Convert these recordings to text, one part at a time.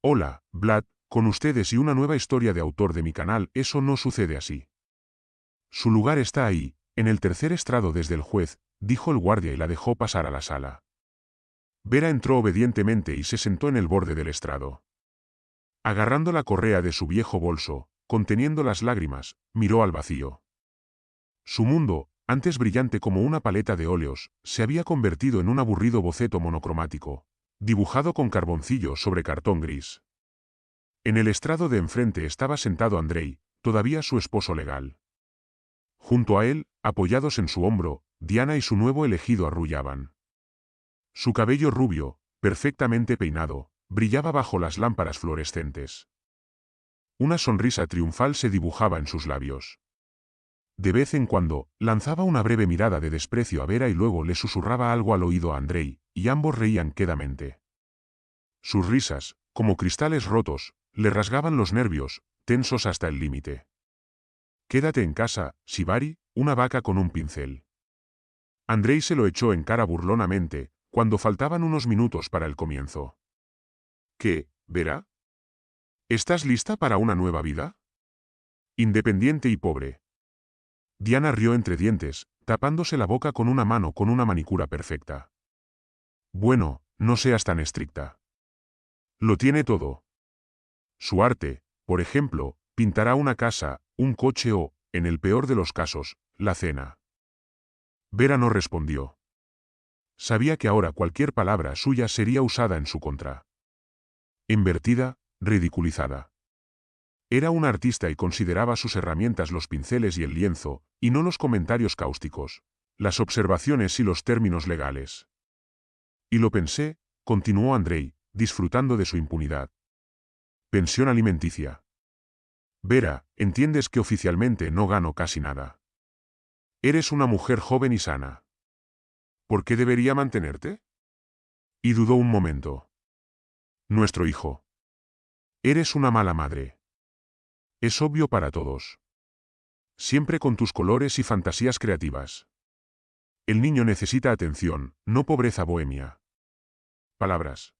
Hola, Vlad, con ustedes y una nueva historia de autor de mi canal. Eso no sucede así. Su lugar está ahí, en el tercer estrado desde el juez, dijo el guardia y la dejó pasar a la sala. Vera entró obedientemente y se sentó en el borde del estrado. Agarrando la correa de su viejo bolso, conteniendo las lágrimas, miró al vacío. Su mundo, antes brillante como una paleta de óleos, se había convertido en un aburrido boceto monocromático, dibujado con carboncillo sobre cartón gris. En el estrado de enfrente estaba sentado Andrei, todavía su esposo legal. Junto a él, apoyados en su hombro, Diana y su nuevo elegido arrullaban. Su cabello rubio, perfectamente peinado, brillaba bajo las lámparas fluorescentes. Una sonrisa triunfal se dibujaba en sus labios. De vez en cuando, lanzaba una breve mirada de desprecio a Vera y luego le susurraba algo al oído a Andrei, y ambos reían quedamente. Sus risas, como cristales rotos, le rasgaban los nervios, tensos hasta el límite. «Quédate en casa, Shibari», una vaca con un pincel. Andrei se lo echó en cara burlonamente, cuando faltaban unos minutos para el comienzo. «¿Qué, Vera? ¿Estás lista para una nueva vida? Independiente y pobre». Diana rió entre dientes, tapándose la boca con una mano con una manicura perfecta. «Bueno, no seas tan estricta. Lo tiene todo. Su arte, por ejemplo, pintará una casa, un coche o, en el peor de los casos, la cena». Vera no respondió. Sabía que ahora cualquier palabra suya sería usada en su contra. Invertida, ridiculizada. Era un artista y consideraba sus herramientas los pinceles y el lienzo, y no los comentarios cáusticos, las observaciones y los términos legales. Y lo pensé, continuó Andrei, disfrutando de su impunidad. Pensión alimenticia. Vera, entiendes que oficialmente no gano casi nada. Eres una mujer joven y sana. ¿Por qué debería mantenerte? Y dudó un momento. Nuestro hijo. Eres una mala madre. Es obvio para todos. Siempre con tus colores y fantasías creativas. El niño necesita atención, no pobreza bohemia. Palabras.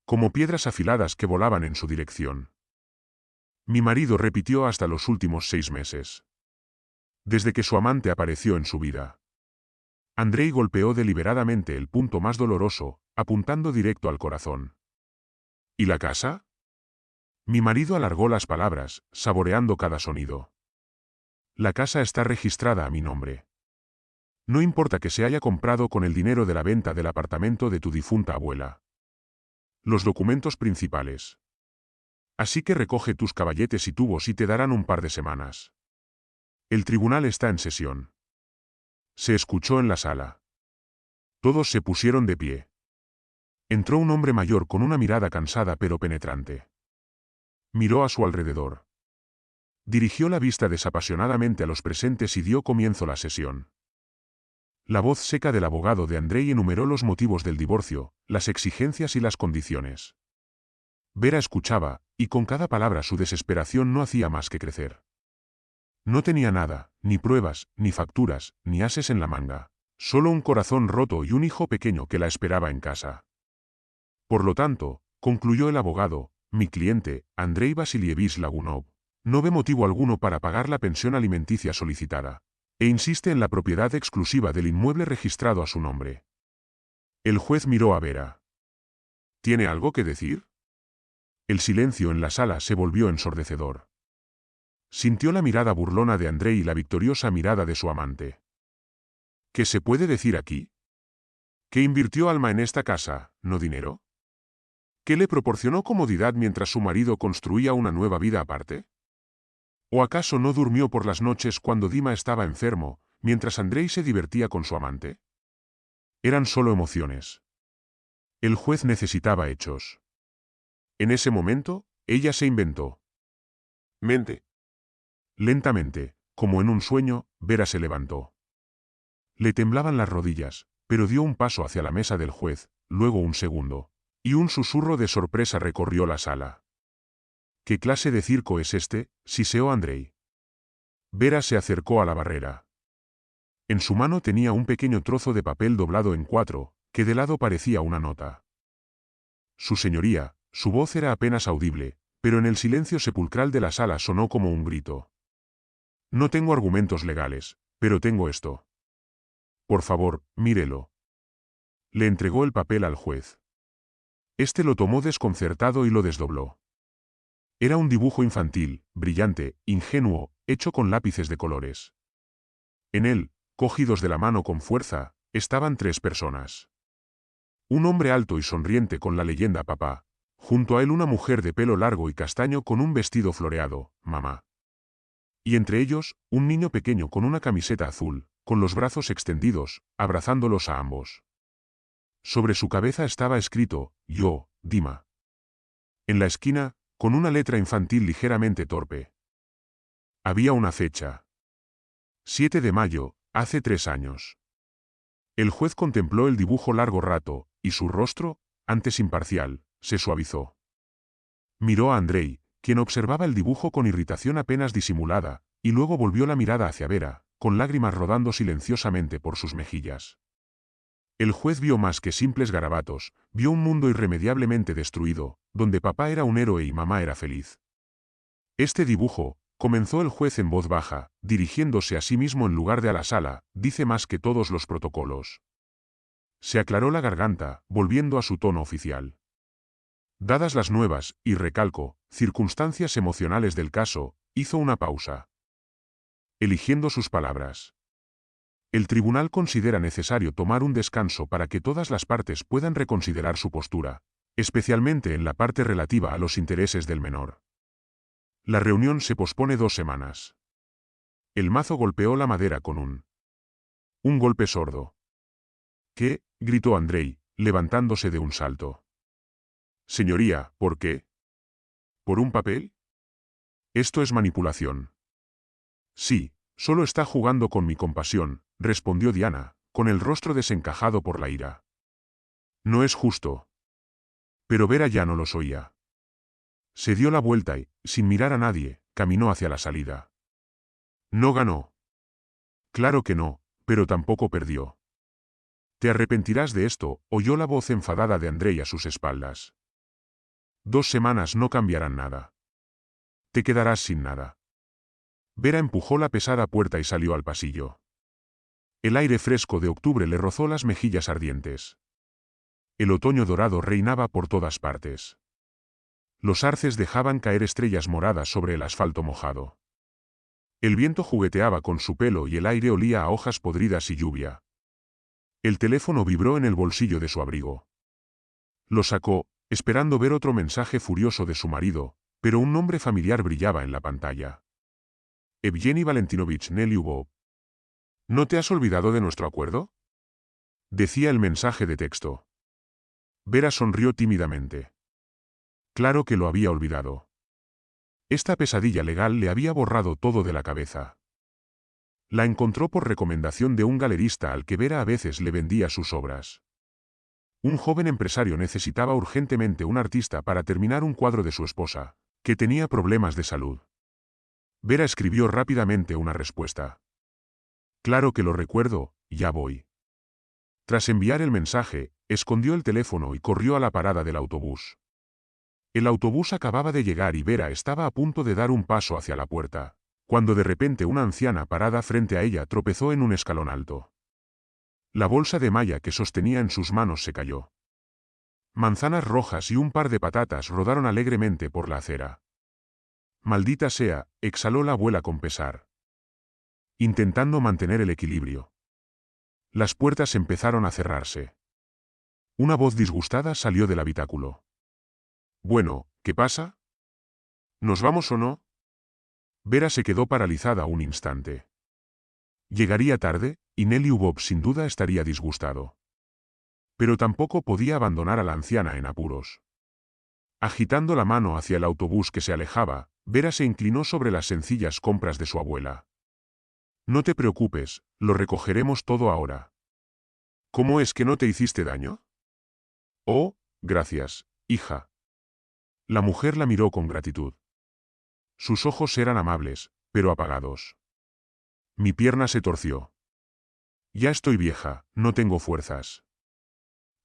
Como piedras afiladas que volaban en su dirección. Mi marido repitió hasta los últimos 6 meses. Desde que su amante apareció en su vida. Andrei golpeó deliberadamente el punto más doloroso, apuntando directo al corazón. ¿Y la casa? Mi marido alargó las palabras, saboreando cada sonido. La casa está registrada a mi nombre. No importa que se haya comprado con el dinero de la venta del apartamento de tu difunta abuela. Los documentos principales. Así que recoge tus caballetes y tubos y te darán un par de semanas. El tribunal está en sesión. Se escuchó en la sala. Todos se pusieron de pie. Entró un hombre mayor con una mirada cansada pero penetrante. Miró a su alrededor. Dirigió la vista desapasionadamente a los presentes y dio comienzo la sesión. La voz seca del abogado de Andrei enumeró los motivos del divorcio, las exigencias y las condiciones. Vera escuchaba, y con cada palabra su desesperación no hacía más que crecer. No tenía nada, ni pruebas, ni facturas, ni ases en la manga. Solo un corazón roto y un hijo pequeño que la esperaba en casa. Por lo tanto, concluyó el abogado, mi cliente, Andrei Vasilievich Lagunov, no ve motivo alguno para pagar la pensión alimenticia solicitada, e insiste en la propiedad exclusiva del inmueble registrado a su nombre. El juez miró a Vera. ¿Tiene algo que decir? El silencio en la sala se volvió ensordecedor. Sintió la mirada burlona de Andrei y la victoriosa mirada de su amante. ¿Qué se puede decir aquí? ¿Que invirtió alma en esta casa, no dinero? ¿Que le proporcionó comodidad mientras su marido construía una nueva vida aparte? ¿O acaso no durmió por las noches cuando Dima estaba enfermo, mientras Andrei se divertía con su amante? Eran solo emociones. El juez necesitaba hechos. En ese momento, ella se inventó. Mente. Lentamente, como en un sueño, Vera se levantó. Le temblaban las rodillas, pero dio un paso hacia la mesa del juez, luego un segundo, y un susurro de sorpresa recorrió la sala. ¿Qué clase de circo es este?, siseó Andrei. Vera se acercó a la barrera. En su mano tenía un pequeño trozo de papel doblado en 4, que de lado parecía una nota. Su señoría, Su voz era apenas audible, pero en el silencio sepulcral de la sala sonó como un grito. No tengo argumentos legales, pero tengo esto. Por favor, mírelo. Le entregó el papel al juez. Este lo tomó desconcertado y lo desdobló. Era un dibujo infantil, brillante, ingenuo, hecho con lápices de colores. En él, cogidos de la mano con fuerza, estaban 3 personas. Un hombre alto y sonriente con la leyenda papá. Junto a él una mujer de pelo largo y castaño con un vestido floreado, mamá. Y entre ellos, un niño pequeño con una camiseta azul, con los brazos extendidos, abrazándolos a ambos. Sobre su cabeza estaba escrito, yo, Dima. En la esquina, con una letra infantil ligeramente torpe. Había una fecha. 7 de mayo, hace 3 años. El juez contempló el dibujo largo rato, y su rostro, antes imparcial, se suavizó. Miró a Andrei, quien observaba el dibujo con irritación apenas disimulada, y luego volvió la mirada hacia Vera, con lágrimas rodando silenciosamente por sus mejillas. El juez vio más que simples garabatos, vio un mundo irremediablemente destruido, donde papá era un héroe y mamá era feliz. Este dibujo, comenzó el juez en voz baja, dirigiéndose a sí mismo en lugar de a la sala, dice más que todos los protocolos. Se aclaró la garganta, volviendo a su tono oficial. Dadas las nuevas, y recalco, circunstancias emocionales del caso, hizo una pausa. Eligiendo sus palabras. El tribunal considera necesario tomar un descanso para que todas las partes puedan reconsiderar su postura, especialmente en la parte relativa a los intereses del menor. La reunión se pospone 2 semanas. El mazo golpeó la madera con un golpe sordo. ¿Qué? Gritó Andrei, levantándose de un salto. Señoría, ¿por qué? ¿Por un papel? Esto es manipulación. Sí, solo está jugando con mi compasión, respondió Diana, con el rostro desencajado por la ira. No es justo. Pero Vera ya no los oía. Se dio la vuelta y, sin mirar a nadie, caminó hacia la salida. No ganó. Claro que no, pero tampoco perdió. Te arrepentirás de esto, oyó la voz enfadada de Andrei a sus espaldas. 2 semanas no cambiarán nada. Te quedarás sin nada. Vera empujó la pesada puerta y salió al pasillo. El aire fresco de octubre le rozó las mejillas ardientes. El otoño dorado reinaba por todas partes. Los arces dejaban caer estrellas moradas sobre el asfalto mojado. El viento jugueteaba con su pelo y el aire olía a hojas podridas y lluvia. El teléfono vibró en el bolsillo de su abrigo. Lo sacó, esperando ver otro mensaje furioso de su marido, pero un nombre familiar brillaba en la pantalla. Evgeny Valentinovich Nelyubov. ¿No te has olvidado de nuestro acuerdo? Decía el mensaje de texto. Vera sonrió tímidamente. Claro que lo había olvidado. Esta pesadilla legal le había borrado todo de la cabeza. La encontró por recomendación de un galerista al que Vera a veces le vendía sus obras. Un joven empresario necesitaba urgentemente un artista para terminar un cuadro de su esposa, que tenía problemas de salud. Vera escribió rápidamente una respuesta. Claro que lo recuerdo, ya voy. Tras enviar el mensaje, escondió el teléfono y corrió a la parada del autobús. El autobús acababa de llegar y Vera estaba a punto de dar un paso hacia la puerta, cuando de repente una anciana parada frente a ella tropezó en un escalón alto. La bolsa de malla que sostenía en sus manos se cayó. Manzanas rojas y un par de patatas rodaron alegremente por la acera. Maldita sea, exhaló la abuela con pesar, intentando mantener el equilibrio. Las puertas empezaron a cerrarse. Una voz disgustada salió del habitáculo. Bueno, ¿qué pasa? ¿Nos vamos o no? Vera se quedó paralizada un instante. Llegaría tarde, y Nelyubov sin duda estaría disgustado. Pero tampoco podía abandonar a la anciana en apuros. Agitando la mano hacia el autobús que se alejaba, Vera se inclinó sobre las sencillas compras de su abuela. No te preocupes, lo recogeremos todo ahora. ¿Cómo es que no te hiciste daño? Oh, gracias, hija. La mujer la miró con gratitud. Sus ojos eran amables, pero apagados. Mi pierna se torció. Ya estoy vieja, no tengo fuerzas.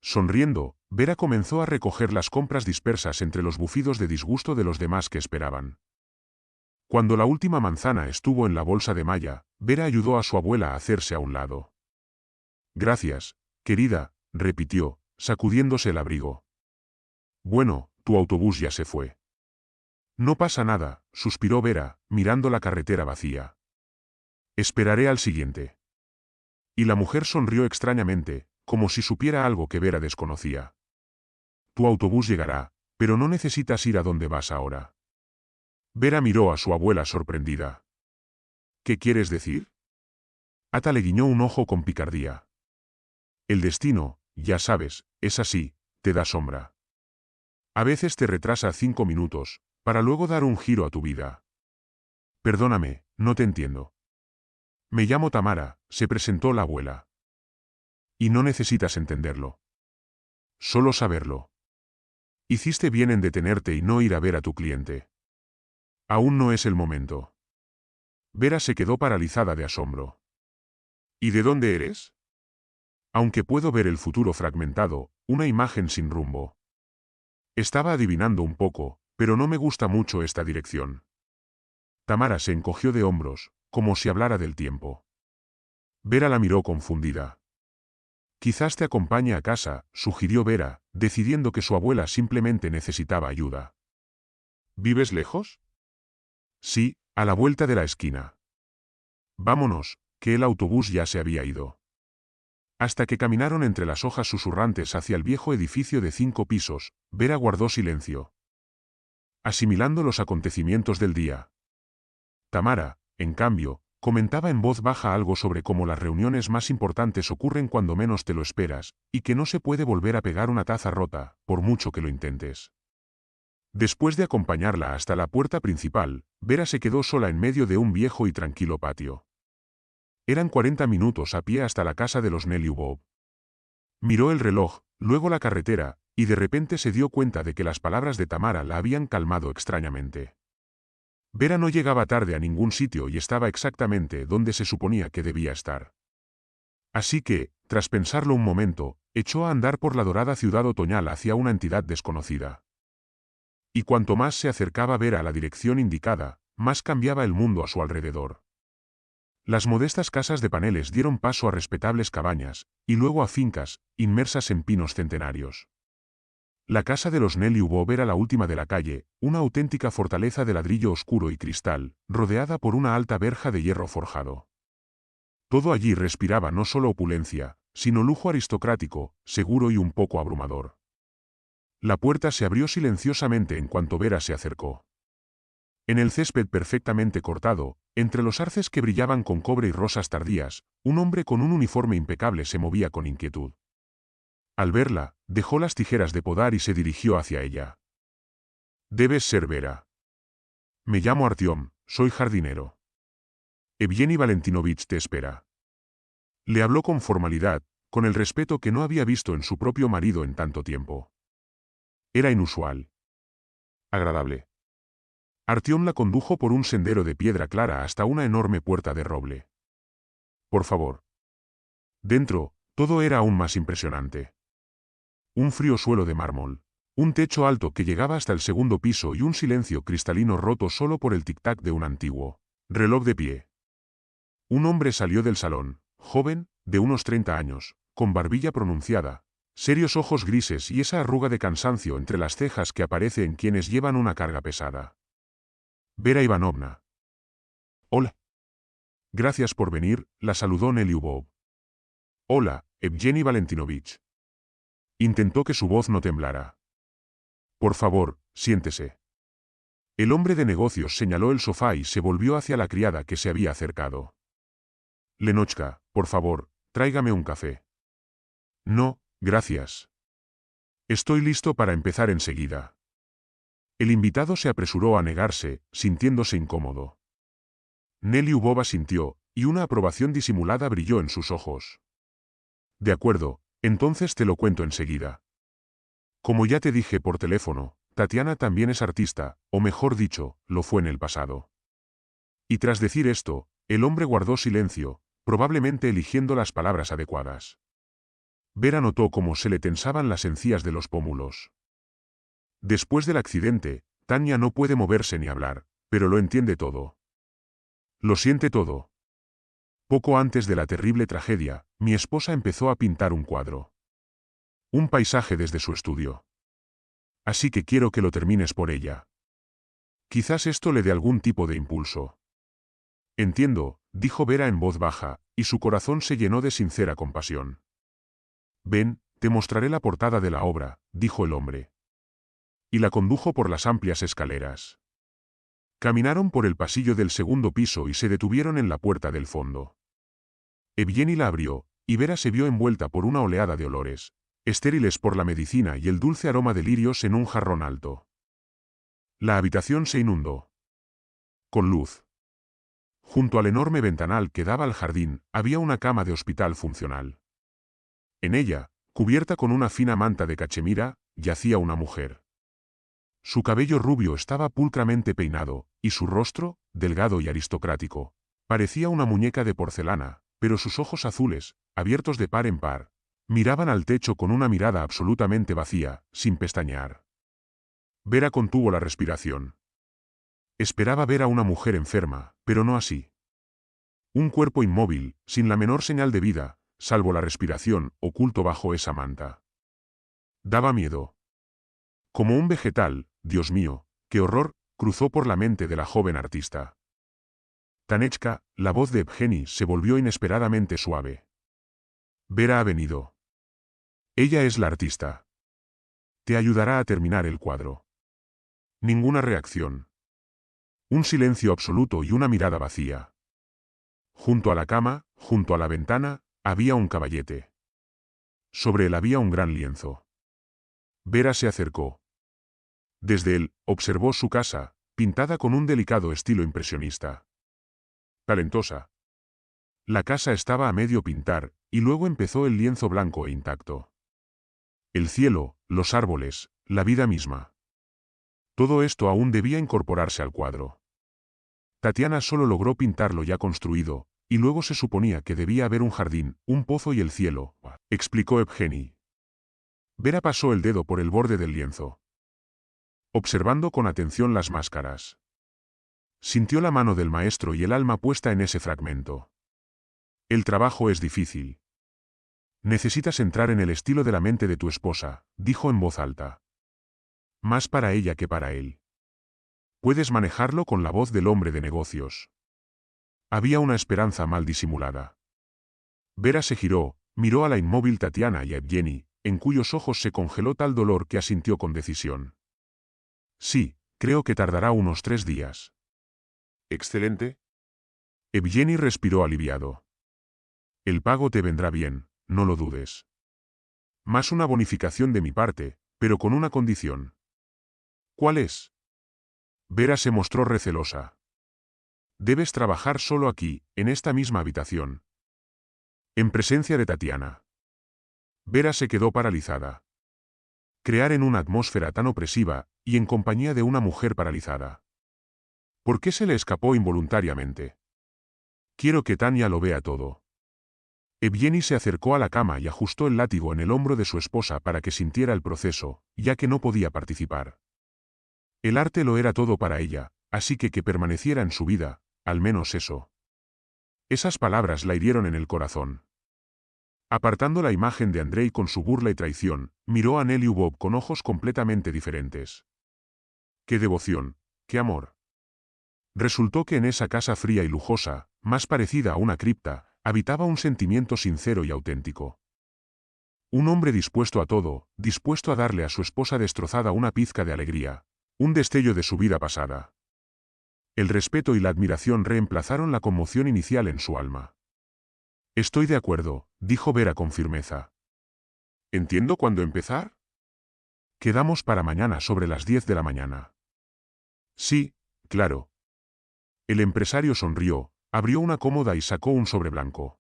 Sonriendo, Vera comenzó a recoger las compras dispersas entre los bufidos de disgusto de los demás que esperaban. Cuando la última manzana estuvo en la bolsa de malla, Vera ayudó a su abuela a hacerse a un lado. Gracias, querida, repitió, sacudiéndose el abrigo. Bueno, tu autobús ya se fue. No pasa nada, suspiró Vera, mirando la carretera vacía. Esperaré al siguiente. Y la mujer sonrió extrañamente, como si supiera algo que Vera desconocía. Tu autobús llegará, pero no necesitas ir a donde vas ahora. Vera miró a su abuela sorprendida. ¿Qué quieres decir? Ata le guiñó un ojo con picardía. El destino, ya sabes, es así, te da sombra. A veces te retrasa 5 minutos, para luego dar un giro a tu vida. Perdóname, no te entiendo. Me llamo Tamara, se presentó la abuela. Y no necesitas entenderlo. Solo saberlo. Hiciste bien en detenerte y no ir a ver a tu cliente. Aún no es el momento. Vera se quedó paralizada de asombro. ¿Y de dónde eres? Aunque puedo ver el futuro fragmentado, una imagen sin rumbo. Estaba adivinando un poco, pero no me gusta mucho esta dirección. Tamara se encogió de hombros, como si hablara del tiempo. Vera la miró confundida. Quizás te acompañe a casa, sugirió Vera, decidiendo que su abuela simplemente necesitaba ayuda. ¿Vives lejos? Sí, a la vuelta de la esquina. Vámonos, que el autobús ya se había ido. Hasta que caminaron entre las hojas susurrantes hacia el viejo edificio de 5 pisos, Vera guardó silencio, asimilando los acontecimientos del día. Tamara, en cambio, comentaba en voz baja algo sobre cómo las reuniones más importantes ocurren cuando menos te lo esperas, y que no se puede volver a pegar una taza rota, por mucho que lo intentes. Después de acompañarla hasta la puerta principal, Vera se quedó sola en medio de un viejo y tranquilo patio. Eran 40 minutos a pie hasta la casa de los Nelly Bob. Miró el reloj, luego la carretera, y de repente se dio cuenta de que las palabras de Tamara la habían calmado extrañamente. Vera no llegaba tarde a ningún sitio y estaba exactamente donde se suponía que debía estar. Así que, tras pensarlo un momento, echó a andar por la dorada ciudad otoñal hacia una entidad desconocida. Y cuanto más se acercaba Vera a la dirección indicada, más cambiaba el mundo a su alrededor. Las modestas casas de paneles dieron paso a respetables cabañas, y luego a fincas, inmersas en pinos centenarios. La casa de los Nelly Bob era la última de la calle, una auténtica fortaleza de ladrillo oscuro y cristal, rodeada por una alta verja de hierro forjado. Todo allí respiraba no solo opulencia, sino lujo aristocrático, seguro y un poco abrumador. La puerta se abrió silenciosamente en cuanto Vera se acercó. En el césped perfectamente cortado, entre los arces que brillaban con cobre y rosas tardías, un hombre con un uniforme impecable se movía con inquietud. Al verla, dejó las tijeras de podar y se dirigió hacia ella. Debes ser Vera. Me llamo Artyom, soy jardinero. Evgeny Valentinovich te espera. Le habló con formalidad, con el respeto que no había visto en su propio marido en tanto tiempo. Era inusual. Agradable. Artyom la condujo por un sendero de piedra clara hasta una enorme puerta de roble. Por favor. Dentro, todo era aún más impresionante. Un frío suelo de mármol, un techo alto que llegaba hasta el segundo piso y un silencio cristalino roto solo por el tic-tac de un antiguo reloj de pie. Un hombre salió del salón, joven, de unos 30 años, con barbilla pronunciada, serios ojos grises y esa arruga de cansancio entre las cejas que aparece en quienes llevan una carga pesada. Vera Ivanovna. Hola. Gracias por venir, la saludó Nelly Bob. Hola, Evgeny Valentinovich. Intentó que su voz no temblara. Por favor, siéntese. El hombre de negocios señaló el sofá y se volvió hacia la criada que se había acercado. Lenochka, por favor, tráigame un café. No, gracias. Estoy listo para empezar enseguida. El invitado se apresuró a negarse, sintiéndose incómodo. Nelly Ubova sintió, y una aprobación disimulada brilló en sus ojos. De acuerdo, entonces te lo cuento enseguida. Como ya te dije por teléfono, Tatiana también es artista, o mejor dicho, lo fue en el pasado. Y tras decir esto, el hombre guardó silencio, probablemente eligiendo las palabras adecuadas. Vera notó cómo se le tensaban las encías de los pómulos. Después del accidente, Tanya no puede moverse ni hablar, pero lo entiende todo. Lo siente todo. Poco antes de la terrible tragedia, mi esposa empezó a pintar un cuadro. Un paisaje desde su estudio. Así que quiero que lo termines por ella. Quizás esto le dé algún tipo de impulso. Entiendo, dijo Vera en voz baja, y su corazón se llenó de sincera compasión. Ven, te mostraré la portada de la obra, dijo el hombre. Y la condujo por las amplias escaleras. Caminaron por el pasillo del segundo piso y se detuvieron en la puerta del fondo. Evgeny la abrió, y Vera se vio envuelta por una oleada de olores, estériles por la medicina y el dulce aroma de lirios en un jarrón alto. La habitación se inundó. Con luz. Junto al enorme ventanal que daba al jardín, había una cama de hospital funcional. En ella, cubierta con una fina manta de cachemira, yacía una mujer. Su cabello rubio estaba pulcramente peinado, y su rostro, delgado y aristocrático, parecía una muñeca de porcelana, pero sus ojos azules, abiertos de par en par, miraban al techo con una mirada absolutamente vacía, sin pestañear. Vera contuvo la respiración. Esperaba ver a una mujer enferma, pero no así. Un cuerpo inmóvil, sin la menor señal de vida, salvo la respiración, oculto bajo esa manta. Daba miedo. Como un vegetal, Dios mío, qué horror, cruzó por la mente de la joven artista. Tanechka, la voz de Evgeny se volvió inesperadamente suave. Vera ha venido. Ella es la artista. Te ayudará a terminar el cuadro. Ninguna reacción. Un silencio absoluto y una mirada vacía. Junto a la cama, junto a la ventana, había un caballete. Sobre él había un gran lienzo. Vera se acercó. Desde él, observó su casa, pintada con un delicado estilo impresionista. Talentosa. La casa estaba a medio pintar, y luego empezó el lienzo blanco e intacto. El cielo, los árboles, la vida misma. Todo esto aún debía incorporarse al cuadro. Tatiana solo logró pintar lo ya construido, y luego se suponía que debía haber un jardín, un pozo y el cielo, explicó Evgeny. Vera pasó el dedo por el borde del lienzo, observando con atención las máscaras. Sintió la mano del maestro y el alma puesta en ese fragmento. El trabajo es difícil. Necesitas entrar en el estilo de la mente de tu esposa, dijo en voz alta. Más para ella que para él. Puedes manejarlo con la voz del hombre de negocios. Había una esperanza mal disimulada. Vera se giró, miró a la inmóvil Tatiana y a Evgeny, en cuyos ojos se congeló tal dolor que asintió con decisión. Sí, creo que tardará unos 3 días. Excelente. Evgeny respiró aliviado. El pago te vendrá bien, no lo dudes. Más una bonificación de mi parte, pero con una condición. ¿Cuál es? Vera se mostró recelosa. Debes trabajar solo aquí, en esta misma habitación. En presencia de Tatiana. Vera se quedó paralizada. Crear en una atmósfera tan opresiva, y en compañía de una mujer paralizada. ¿Por qué se le escapó involuntariamente? Quiero que Tanya lo vea todo. Evgeny se acercó a la cama y ajustó el látigo en el hombro de su esposa para que sintiera el proceso, ya que no podía participar. El arte lo era todo para ella, así que permaneciera en su vida, al menos eso. Esas palabras la hirieron en el corazón. Apartando la imagen de Andrei con su burla y traición, miró a Nelly Bob con ojos completamente diferentes. ¡Qué devoción! ¡Qué amor! Resultó que en esa casa fría y lujosa, más parecida a una cripta, habitaba un sentimiento sincero y auténtico. Un hombre dispuesto a todo, dispuesto a darle a su esposa destrozada una pizca de alegría, un destello de su vida pasada. El respeto y la admiración reemplazaron la conmoción inicial en su alma. Estoy de acuerdo, dijo Vera con firmeza. ¿Entiendo cuándo empezar? Quedamos para mañana sobre las 10 de la mañana. Sí, claro. El empresario sonrió, abrió una cómoda y sacó un sobre blanco.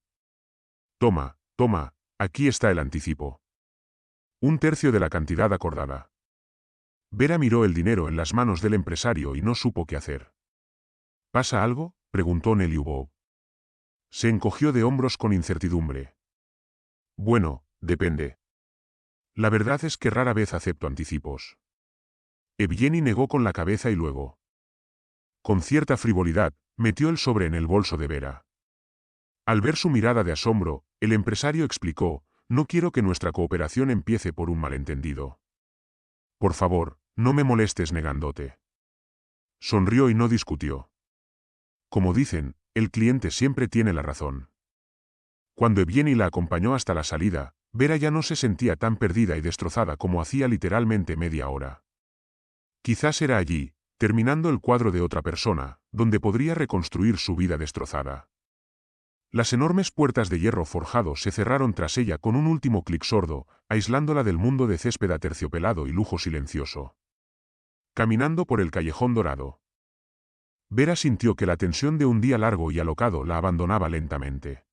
Toma, toma, aquí está el anticipo. 1/3 de la cantidad acordada. Vera miró el dinero en las manos del empresario y no supo qué hacer. ¿Pasa algo?, preguntó Nelly Bob. Se encogió de hombros con incertidumbre. Bueno, Depende. La verdad es que rara vez acepto anticipos. Evgeny negó con la cabeza y luego, con cierta frivolidad, metió el sobre en el bolso de Vera. Al ver su mirada de asombro, el empresario explicó, no quiero que nuestra cooperación empiece por un malentendido. Por favor, no me molestes negándote. Sonrió y no discutió. Como dicen, el cliente siempre tiene la razón. Cuando Evgeny la acompañó hasta la salida, Vera ya no se sentía tan perdida y destrozada como hacía literalmente media hora. Quizás era allí, terminando el cuadro de otra persona, donde podría reconstruir su vida destrozada. Las enormes puertas de hierro forjado se cerraron tras ella con un último clic sordo, aislándola del mundo de césped aterciopelado y lujo silencioso. Caminando por el callejón dorado, Vera sintió que la tensión de un día largo y alocado la abandonaba lentamente.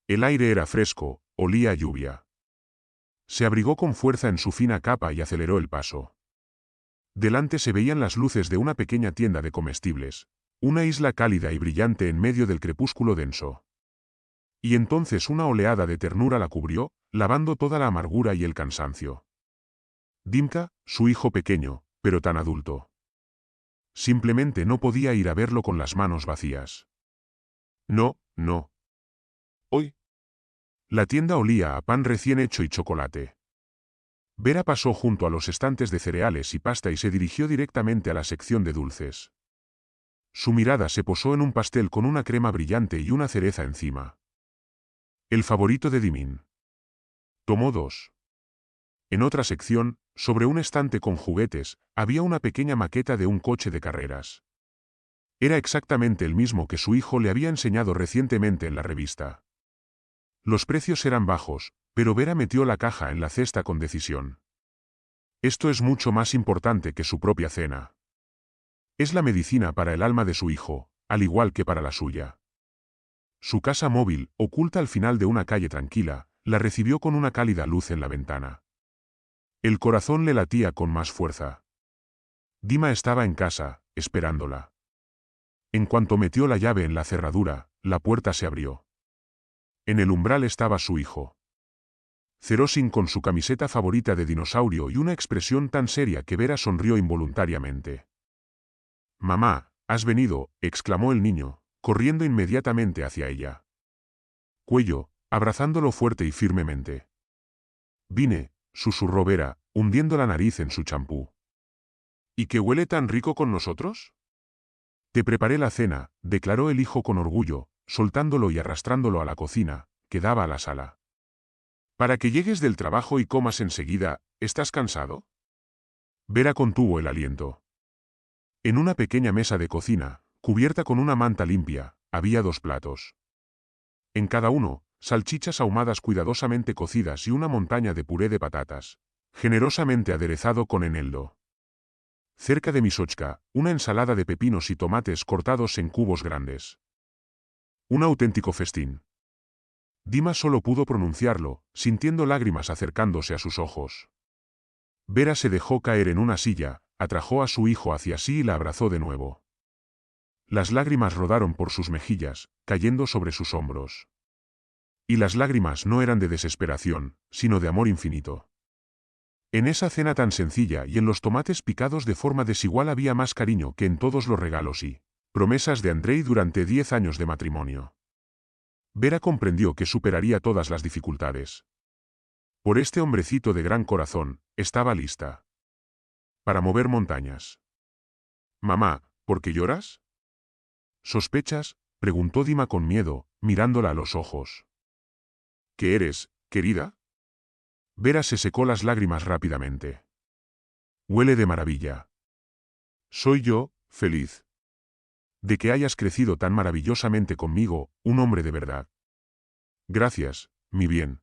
El aire era fresco, olía a lluvia. Se abrigó con fuerza en su fina capa y aceleró el paso. Delante se veían las luces de una pequeña tienda de comestibles, una isla cálida y brillante en medio del crepúsculo denso. Y entonces una oleada de ternura la cubrió, lavando toda la amargura y el cansancio. Dimka, su hijo pequeño, pero tan adulto. Simplemente no podía ir a verlo con las manos vacías. No, no. Hoy. La tienda olía a pan recién hecho y chocolate. Vera pasó junto a los estantes de cereales y pasta y se dirigió directamente a la sección de dulces. Su mirada se posó en un pastel con una crema brillante y una cereza encima. El favorito de Dimin. Tomó dos. En otra sección, sobre un estante con juguetes, había una pequeña maqueta de un coche de carreras. Era exactamente el mismo que su hijo le había enseñado recientemente en la revista. Los precios eran bajos, pero Vera metió la caja en la cesta con decisión. Esto es mucho más importante que su propia cena. Es la medicina para el alma de su hijo, al igual que para la suya. Su casa móvil, oculta al final de una calle tranquila, la recibió con una cálida luz en la ventana. El corazón le latía con más fuerza. Dima estaba en casa, esperándola. En cuanto metió la llave en la cerradura, la puerta se abrió. En el umbral estaba su hijo. Zerosin con su camiseta favorita de dinosaurio y una expresión tan seria que Vera sonrió involuntariamente. «Mamá, has venido», exclamó el niño, corriendo inmediatamente hacia ella. Cuello, abrazándolo fuerte y firmemente. «Vine», susurró Vera, hundiendo la nariz en su champú. «¿Y qué huele tan rico con nosotros?» «Te preparé la cena», declaró el hijo con orgullo, soltándolo y arrastrándolo a la cocina, que daba a la sala. «Para que llegues del trabajo y comas enseguida, ¿estás cansado?» Vera contuvo el aliento. En una pequeña mesa de cocina, cubierta con una manta limpia, había dos platos. En cada uno, salchichas ahumadas cuidadosamente cocidas y una montaña de puré de patatas, generosamente aderezado con eneldo. Cerca de Misochka, una ensalada de pepinos y tomates cortados en cubos grandes. Un auténtico festín. Dima solo pudo pronunciarlo, sintiendo lágrimas acercándose a sus ojos. Vera se dejó caer en una silla, atrajo a su hijo hacia sí y la abrazó de nuevo. Las lágrimas rodaron por sus mejillas, cayendo sobre sus hombros. Y las lágrimas no eran de desesperación, sino de amor infinito. En esa cena tan sencilla y en los tomates picados de forma desigual había más cariño que en todos los regalos y promesas de Andrei durante 10 años de matrimonio. Vera comprendió que superaría todas las dificultades. Por este hombrecito de gran corazón, estaba lista. Para mover montañas. «Mamá, ¿por qué lloras?» «¿Sospechas?», preguntó Dima con miedo, mirándola a los ojos. «¿Qué eres, querida?» Vera se secó las lágrimas rápidamente. «Huele de maravilla. Soy yo, feliz. De que hayas crecido tan maravillosamente conmigo, un hombre de verdad. Gracias, mi bien».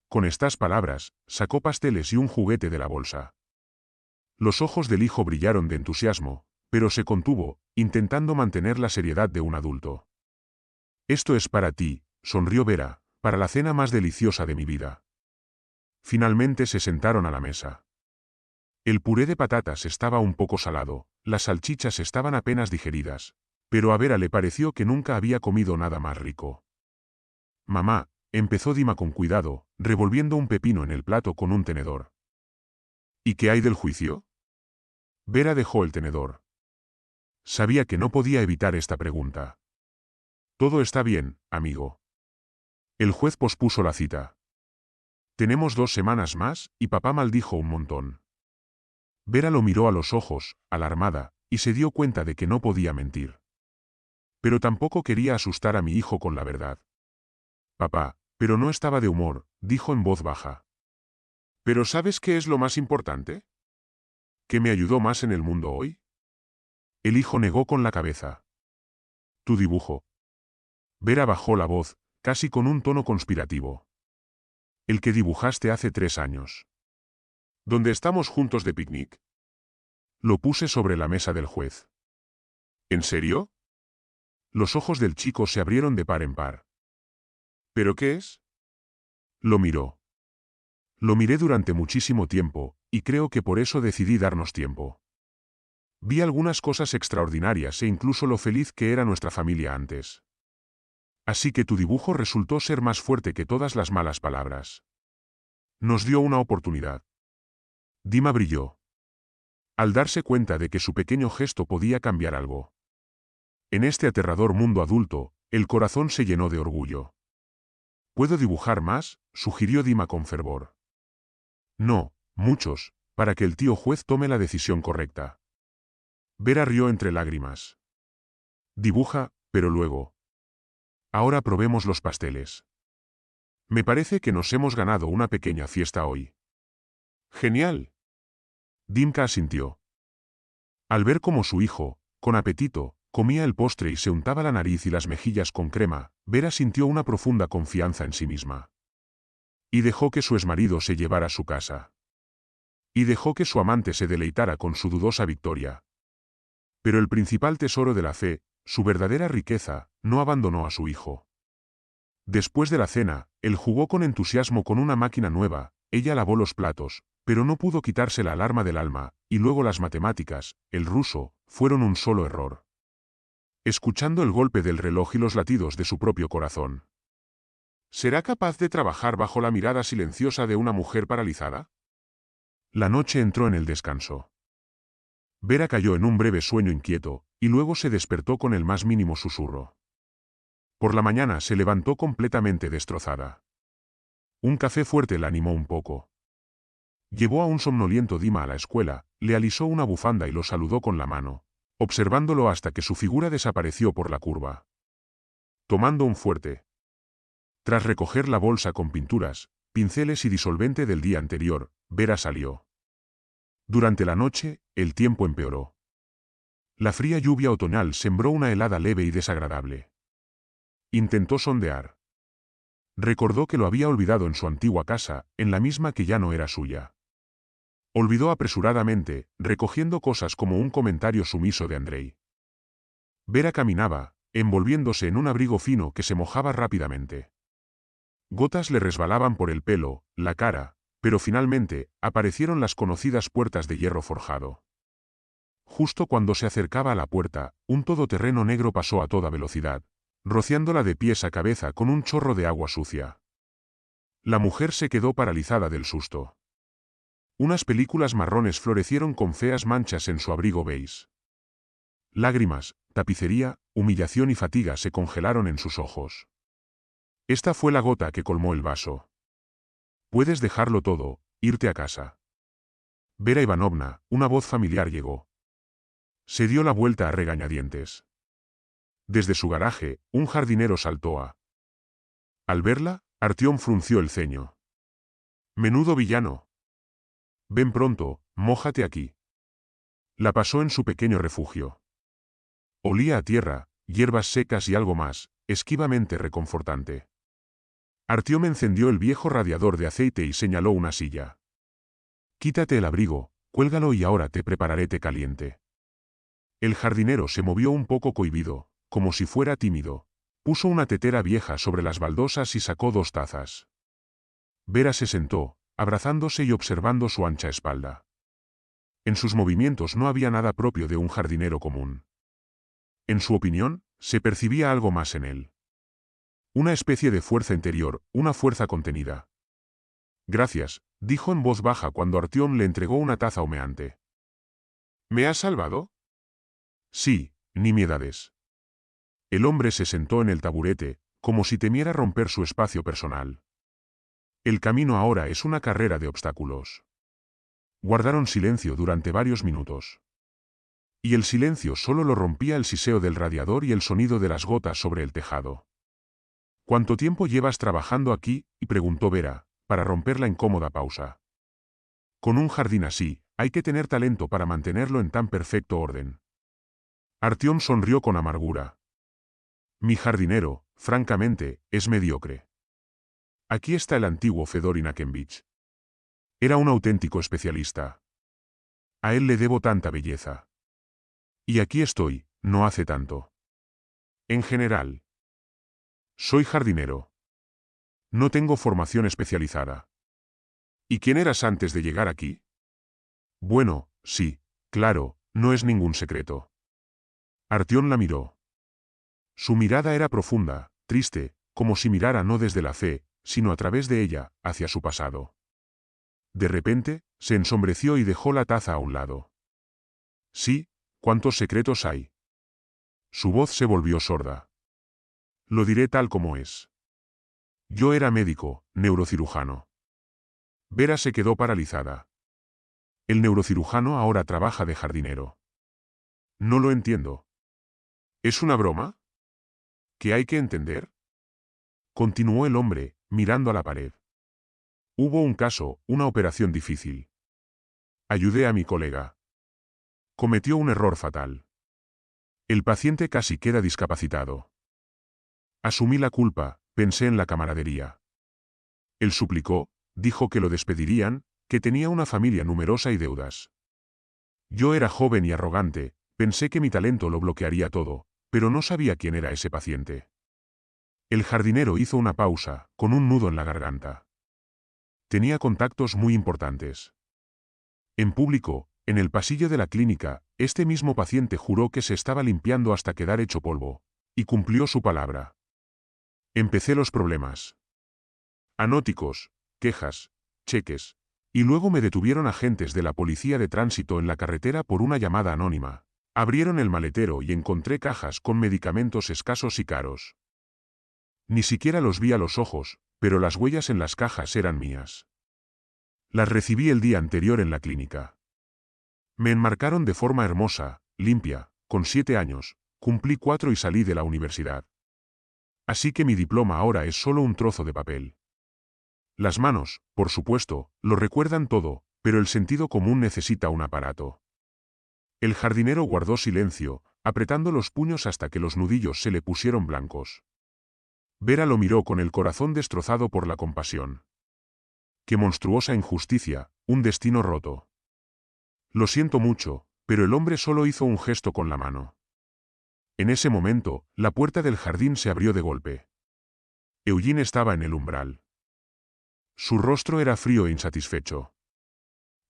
Con estas palabras, sacó pasteles y un juguete de la bolsa. Los ojos del hijo brillaron de entusiasmo, pero se contuvo, intentando mantener la seriedad de un adulto. «Esto es para ti», sonrió Vera, «para la cena más deliciosa de mi vida». Finalmente se sentaron a la mesa. El puré de patatas estaba un poco salado, las salchichas estaban apenas digeridas, pero a Vera le pareció que nunca había comido nada más rico. «Mamá, empezó Dima con cuidado, revolviendo un pepino en el plato con un tenedor. ¿Y qué hay del juicio? Vera dejó el tenedor. Sabía que no podía evitar esta pregunta. Todo está bien, amigo. El juez pospuso la cita. Tenemos 2 semanas más, y papá maldijo un montón. Vera lo miró a los ojos, alarmada, y se dio cuenta de que no podía mentir. Pero tampoco quería asustar a mi hijo con la verdad. Papá, pero no estaba de humor, dijo en voz baja. ¿Pero sabes qué es lo más importante? ¿Qué me ayudó más en el mundo hoy? El hijo negó con la cabeza. Tu dibujo. Vera bajó la voz, casi con un tono conspirativo. El que dibujaste hace 3 años. ¿Dónde estamos juntos de picnic? Lo puse sobre la mesa del juez. ¿En serio? Los ojos del chico se abrieron de par en par. ¿Pero qué es? Lo miró. Lo miré durante muchísimo tiempo, y creo que por eso decidí darnos tiempo. Vi algunas cosas extraordinarias e incluso lo feliz que era nuestra familia antes. Así que tu dibujo resultó ser más fuerte que todas las malas palabras. Nos dio una oportunidad. Dima brilló. Al darse cuenta de que su pequeño gesto podía cambiar algo. En este aterrador mundo adulto, el corazón se llenó de orgullo. ¿Puedo dibujar más?, sugirió Dima con fervor. No, muchos, para que el tío juez tome la decisión correcta. Vera rió entre lágrimas. Dibuja, pero luego. Ahora probemos los pasteles. Me parece que nos hemos ganado una pequeña fiesta hoy. Genial. Dimka asintió. Al ver cómo su hijo, con apetito, comía el postre y se untaba la nariz y las mejillas con crema, Vera sintió una profunda confianza en sí misma. Y dejó que su exmarido se llevara a su casa. Y dejó que su amante se deleitara con su dudosa victoria. Pero el principal tesoro de la fe, su verdadera riqueza, no abandonó a su hijo. Después de la cena, él jugó con entusiasmo con una máquina nueva, ella lavó los platos, pero no pudo quitarse la alarma del alma, y luego las matemáticas, el ruso, fueron un solo error. Escuchando el golpe del reloj y los latidos de su propio corazón. ¿Será capaz de trabajar bajo la mirada silenciosa de una mujer paralizada? La noche entró en el descanso. Vera cayó en un breve sueño inquieto, y luego se despertó con el más mínimo susurro. Por la mañana se levantó completamente destrozada. Un café fuerte la animó un poco. Llevó a un somnoliento Dima a la escuela, le alisó una bufanda y lo saludó con la mano, observándolo hasta que su figura desapareció por la curva. Tomando un fuerte. Tras recoger la bolsa con pinturas, pinceles y disolvente del día anterior, Vera salió. Durante la noche, el tiempo empeoró. La fría lluvia otoñal sembró una helada leve y desagradable. Intentó sondear. Recordó que lo había olvidado en su antigua casa, en la misma que ya no era suya. Olvidó apresuradamente, recogiendo cosas como un comentario sumiso de Andrei. Vera caminaba, envolviéndose en un abrigo fino que se mojaba rápidamente. Gotas le resbalaban por el pelo, la cara, pero finalmente, aparecieron las conocidas puertas de hierro forjado. Justo cuando se acercaba a la puerta, un todoterreno negro pasó a toda velocidad, rociándola de pies a cabeza con un chorro de agua sucia. La mujer se quedó paralizada del susto. Unas películas marrones florecieron con feas manchas en su abrigo beige. Lágrimas, tapicería, humillación y fatiga se congelaron en sus ojos. Esta fue la gota que colmó el vaso. Puedes dejarlo todo, irte a casa. Vera Ivanovna, una voz familiar llegó. Se dio la vuelta a regañadientes. Desde su garaje, un jardinero saltó a. Al verla, Artiom frunció el ceño. Menudo villano. Ven pronto, mójate aquí. La pasó en su pequeño refugio. Olía a tierra, hierbas secas y algo más, esquivamente reconfortante. Artiom encendió el viejo radiador de aceite y señaló una silla. Quítate el abrigo, cuélgalo y ahora te prepararé té caliente. El jardinero se movió un poco cohibido, como si fuera tímido. Puso una tetera vieja sobre las baldosas y sacó 2 tazas. Vera se sentó, abrazándose y observando su ancha espalda. En sus movimientos no había nada propio de un jardinero común. En su opinión, se percibía algo más en él. Una especie de fuerza interior, una fuerza contenida. Gracias, dijo en voz baja cuando Artyom le entregó una taza humeante. ¿Me has salvado? Sí, nimiedades. El hombre se sentó en el taburete, como si temiera romper su espacio personal. El camino ahora es una carrera de obstáculos. Guardaron silencio durante varios minutos. Y el silencio solo lo rompía el siseo del radiador y el sonido de las gotas sobre el tejado. ¿Cuánto tiempo llevas trabajando aquí?, preguntó Vera, para romper la incómoda pausa. Con un jardín así, hay que tener talento para mantenerlo en tan perfecto orden. Artyom sonrió con amargura. Mi jardinero, francamente, es mediocre. Aquí está el antiguo Fedor Inakenvich. Era un auténtico especialista. A él le debo tanta belleza. Y aquí estoy, no hace tanto. En general. Soy jardinero. No tengo formación especializada. ¿Y quién eras antes de llegar aquí? Bueno, sí, claro, no es ningún secreto. Artyom la miró. Su mirada era profunda, triste, como si mirara no desde la fe, sino a través de ella, hacia su pasado. De repente, se ensombreció y dejó la taza a un lado. Sí, ¿cuántos secretos hay? Su voz se volvió sorda. Lo diré tal como es. Yo era médico, neurocirujano. Vera se quedó paralizada. El neurocirujano ahora trabaja de jardinero. No lo entiendo. ¿Es una broma? ¿Qué hay que entender? Continuó el hombre, mirando a la pared. Hubo un caso, una operación difícil. Ayudé a mi colega. Cometió un error fatal. El paciente casi queda discapacitado. Asumí la culpa, pensé en la camaradería. Él suplicó, dijo que lo despedirían, que tenía una familia numerosa y deudas. Yo era joven y arrogante, pensé que mi talento lo bloquearía todo, pero no sabía quién era ese paciente. El jardinero hizo una pausa, con un nudo en la garganta. Tenía contactos muy importantes. En público, en el pasillo de la clínica, este mismo paciente juró que se estaba limpiando hasta quedar hecho polvo. Y cumplió su palabra. Empecé los problemas. Anóticos, quejas, cheques. Y luego me detuvieron agentes de la policía de tránsito en la carretera por una llamada anónima. Abrieron el maletero y encontré cajas con medicamentos escasos y caros. Ni siquiera los vi a los ojos, pero las huellas en las cajas eran mías. Las recibí el día anterior en la clínica. Me enmarcaron de forma hermosa, limpia, con 7 años, cumplí 4 y salí de la universidad. Así que mi diploma ahora es solo un trozo de papel. Las manos, por supuesto, lo recuerdan todo, pero el sentido común necesita un aparato. El jardinero guardó silencio, apretando los puños hasta que los nudillos se le pusieron blancos. Vera lo miró con el corazón destrozado por la compasión. Qué monstruosa injusticia, un destino roto. Lo siento mucho, pero el hombre solo hizo un gesto con la mano. En ese momento, la puerta del jardín se abrió de golpe. Eugene estaba en el umbral. Su rostro era frío e insatisfecho.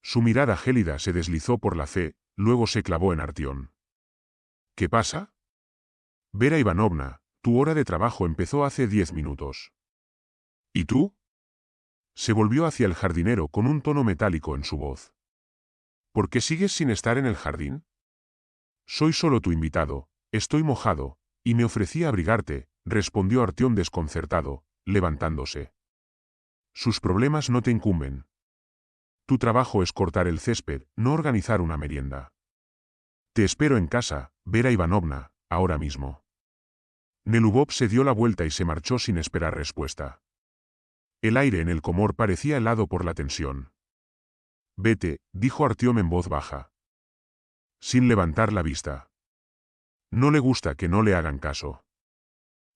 Su mirada gélida se deslizó por la fe, luego se clavó en Artyom. ¿Qué pasa? Vera Ivanovna, tu hora de trabajo empezó hace 10 minutos. ¿Y tú? Se volvió hacia el jardinero con un tono metálico en su voz. ¿Por qué sigues sin estar en el jardín? Soy solo tu invitado, estoy mojado, y me ofrecí a abrigarte, respondió Artyom desconcertado, levantándose. Sus problemas no te incumben. Tu trabajo es cortar el césped, no organizar una merienda. Te espero en casa, Vera Ivanovna, ahora mismo. Nelubov se dio la vuelta y se marchó sin esperar respuesta. El aire en el comor parecía helado por la tensión. Vete, dijo Artyom en voz baja. Sin levantar la vista. No le gusta que no le hagan caso.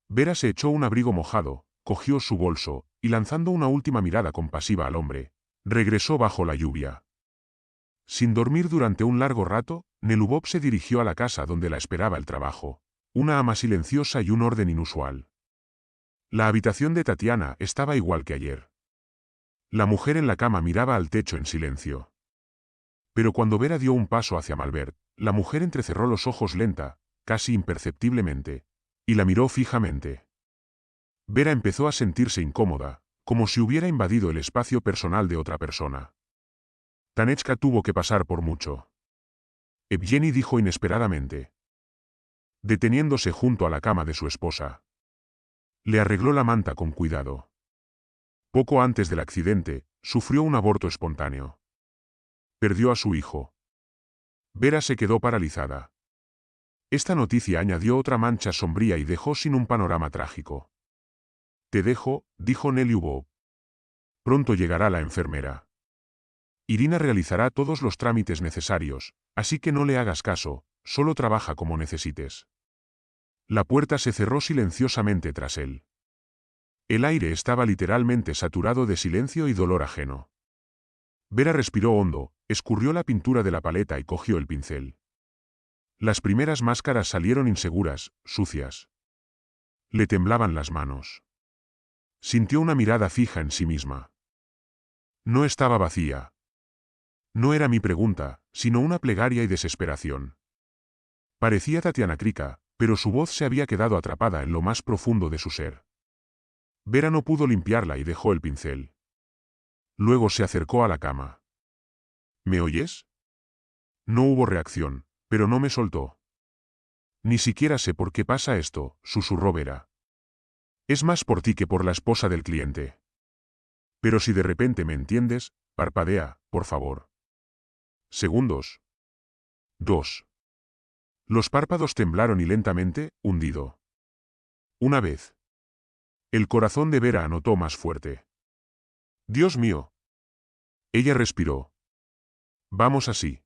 Vera se echó un abrigo mojado, cogió su bolso, y lanzando una última mirada compasiva al hombre, regresó bajo la lluvia. Sin dormir durante un largo rato, Nelubov se dirigió a la casa donde la esperaba el trabajo, una ama silenciosa y un orden inusual. La habitación de Tatiana estaba igual que ayer. La mujer en la cama miraba al techo en silencio. Pero cuando Vera dio un paso hacia Malbert, la mujer entrecerró los ojos lenta, casi imperceptiblemente, y la miró fijamente. Vera empezó a sentirse incómoda, como si hubiera invadido el espacio personal de otra persona. Tanechka tuvo que pasar por mucho. Evgeny dijo inesperadamente, deteniéndose junto a la cama de su esposa. Le arregló la manta con cuidado. Poco antes del accidente, sufrió un aborto espontáneo. Perdió a su hijo. Vera se quedó paralizada. Esta noticia añadió otra mancha sombría y dejó sin un panorama trágico. Te dejo, dijo Nelly Hubo. Pronto llegará la enfermera. Irina realizará todos los trámites necesarios, así que no le hagas caso, solo trabaja como necesites. La puerta se cerró silenciosamente tras él. El aire estaba literalmente saturado de silencio y dolor ajeno. Vera respiró hondo, escurrió la pintura de la paleta y cogió el pincel. Las primeras máscaras salieron inseguras, sucias. Le temblaban las manos. Sintió una mirada fija en sí misma. No estaba vacía. No era mi pregunta, sino una plegaria y desesperación. Parecía Tatiana Krika, pero su voz se había quedado atrapada en lo más profundo de su ser. Vera no pudo limpiarla y dejó el pincel. Luego se acercó a la cama. ¿Me oyes? No hubo reacción, pero no me soltó. Ni siquiera sé por qué pasa esto, susurró Vera. Es más por ti que por la esposa del cliente. Pero si de repente me entiendes, parpadea, por favor. Segundos. 2. Los párpados temblaron y lentamente, hundido. Una vez. El corazón de Vera anotó más fuerte. Dios mío. Ella respiró. Vamos así.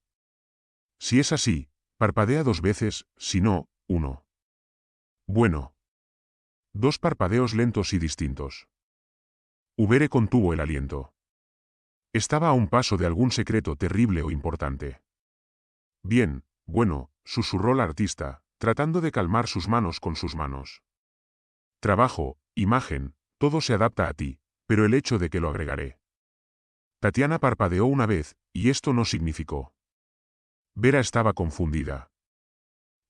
Si es así, parpadea 2 veces, si no, 1. Bueno. 2 parpadeos lentos y distintos. Ubere contuvo el aliento. Estaba a un paso de algún secreto terrible o importante. Bien, bueno, susurró la artista, tratando de calmar sus manos con sus manos. Trabajo, imagen, todo se adapta a ti, pero el hecho de que lo agregaré. Tatiana parpadeó una vez, y esto no significó. Vera estaba confundida.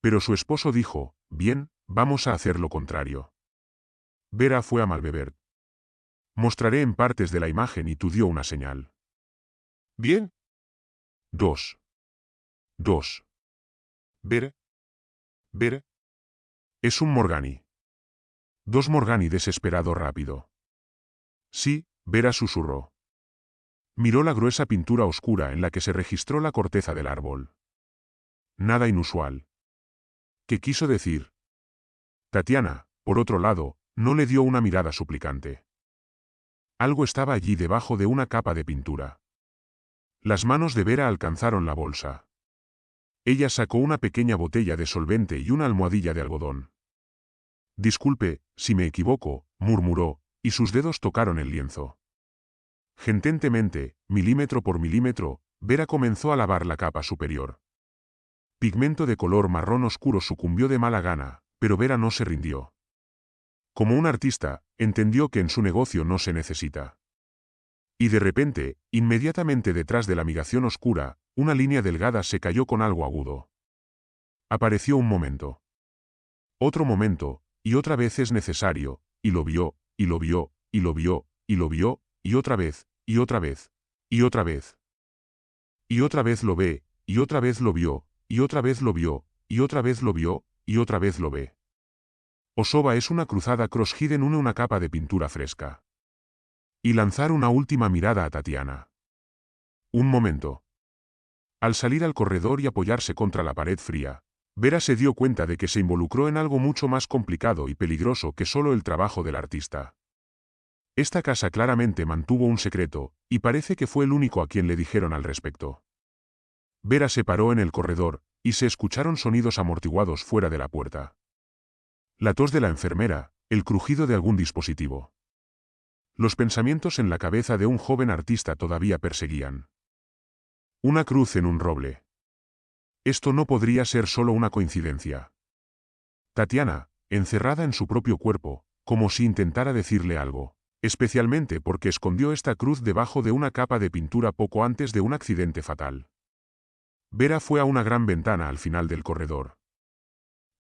Pero su esposo dijo, bien, vamos a hacer lo contrario. Vera fue a Malbeber. Mostraré en partes de la imagen y tú dio una señal. Bien. 2. 2. Ver. Ver. Es un Morgani. 2 Morgani desesperado rápido. Sí, Vera susurró. Miró la gruesa pintura oscura en la que se registró la corteza del árbol. Nada inusual. ¿Qué quiso decir? Tatiana, por otro lado, no le dio una mirada suplicante. Algo estaba allí debajo de una capa de pintura. Las manos de Vera alcanzaron la bolsa. Ella sacó una pequeña botella de solvente y una almohadilla de algodón. Disculpe, si me equivoco, murmuró, y sus dedos tocaron el lienzo. Gententemente, milímetro por milímetro, Vera comenzó a lavar la capa superior. Pigmento de color marrón oscuro sucumbió de mala gana, pero Vera no se rindió. Como un artista, entendió que en su negocio no se necesita. Y de repente, inmediatamente detrás de la migación oscura, una línea delgada se cayó con algo agudo. Apareció un momento. Otro momento, y otra vez es necesario, y lo vio, y lo vio, y lo vio, y lo vio, y otra vez, y otra vez, y otra vez. Y otra vez lo ve, y otra vez lo vio, y otra vez lo vio, y otra vez lo vio, y otra vez lo ve. Osoba es una cruzada cross-hidden une una capa de pintura fresca. Y lanzar una última mirada a Tatiana. Un momento. Al salir al corredor y apoyarse contra la pared fría, Vera se dio cuenta de que se involucró en algo mucho más complicado y peligroso que solo el trabajo del artista. Esta casa claramente mantuvo un secreto, y parece que fue el único a quien le dijeron al respecto. Vera se paró en el corredor, y se escucharon sonidos amortiguados fuera de la puerta. La tos de la enfermera, el crujido de algún dispositivo. Los pensamientos en la cabeza de un joven artista todavía perseguían. Una cruz en un roble. Esto no podría ser solo una coincidencia. Tatiana, encerrada en su propio cuerpo, como si intentara decirle algo, especialmente porque escondió esta cruz debajo de una capa de pintura poco antes de un accidente fatal. Vera fue a una gran ventana al final del corredor.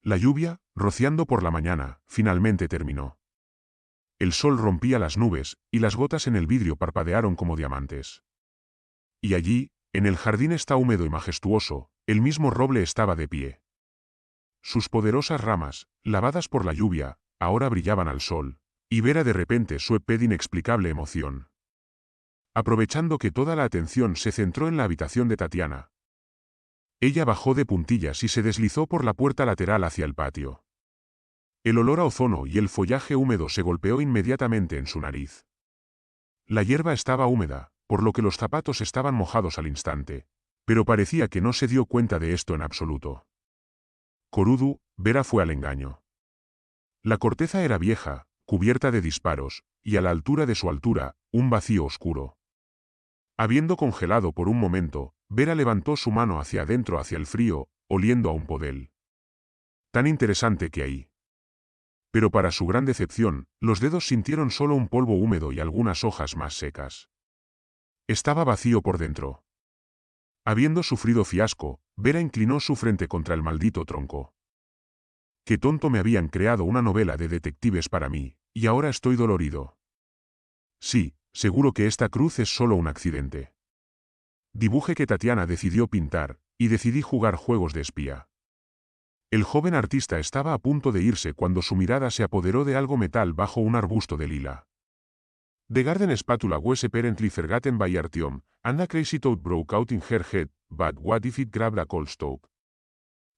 La lluvia, rociando por la mañana, finalmente terminó. El sol rompía las nubes, y las gotas en el vidrio parpadearon como diamantes. Y allí, en el jardín está húmedo y majestuoso, el mismo roble estaba de pie. Sus poderosas ramas, lavadas por la lluvia, ahora brillaban al sol, y Vera de repente supe de inexplicable emoción. Aprovechando que toda la atención se centró en la habitación de Tatiana, ella bajó de puntillas y se deslizó por la puerta lateral hacia el patio. El olor a ozono y el follaje húmedo se golpeó inmediatamente en su nariz. La hierba estaba húmeda, por lo que los zapatos estaban mojados al instante, pero parecía que no se dio cuenta de esto en absoluto. Korudu, Vera fue al engaño. La corteza era vieja, cubierta de disparos, y a la altura de su altura, un vacío oscuro. Habiendo congelado por un momento, Vera levantó su mano hacia adentro hacia el frío, oliendo a un podel. Tan interesante que ahí. Pero para su gran decepción, los dedos sintieron solo un polvo húmedo y algunas hojas más secas. Estaba vacío por dentro. Habiendo sufrido fiasco, Vera inclinó su frente contra el maldito tronco. Qué tonto me habían creado una novela de detectives para mí, y ahora estoy dolorido. Sí, seguro que esta cruz es solo un accidente. Dibuje que Tatiana decidió pintar, y decidí jugar juegos de espía. El joven artista estaba a punto de irse cuando su mirada se apoderó de algo metal bajo un arbusto de lila. The garden spatula was apparently forgotten by Artyom, and a crazy thought broke out in her head, but what if it grabbed a cold stalk?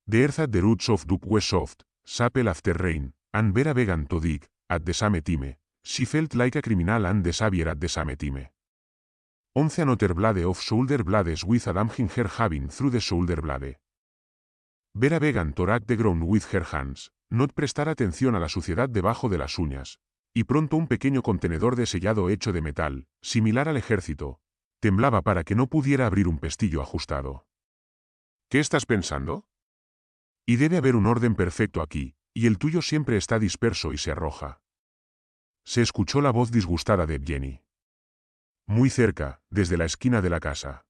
The earth at the roots of dup was soft, supple after rain, and Vera began to dig, at the same time. She felt like a criminal and the savior at the same time. 11 Another blade of shoulder blades with a damn in her having through the shoulder blade. Vera began to rake the ground with her hands, not prestar atención a la suciedad debajo de las uñas. Y pronto un pequeño contenedor de sellado hecho de metal, similar al ejército, temblaba para que no pudiera abrir un pestillo ajustado. ¿Qué estás pensando? Y debe haber un orden perfecto aquí, y el tuyo siempre está disperso y se arroja. Se escuchó la voz disgustada de Evgeny. Muy cerca, desde la esquina de la casa.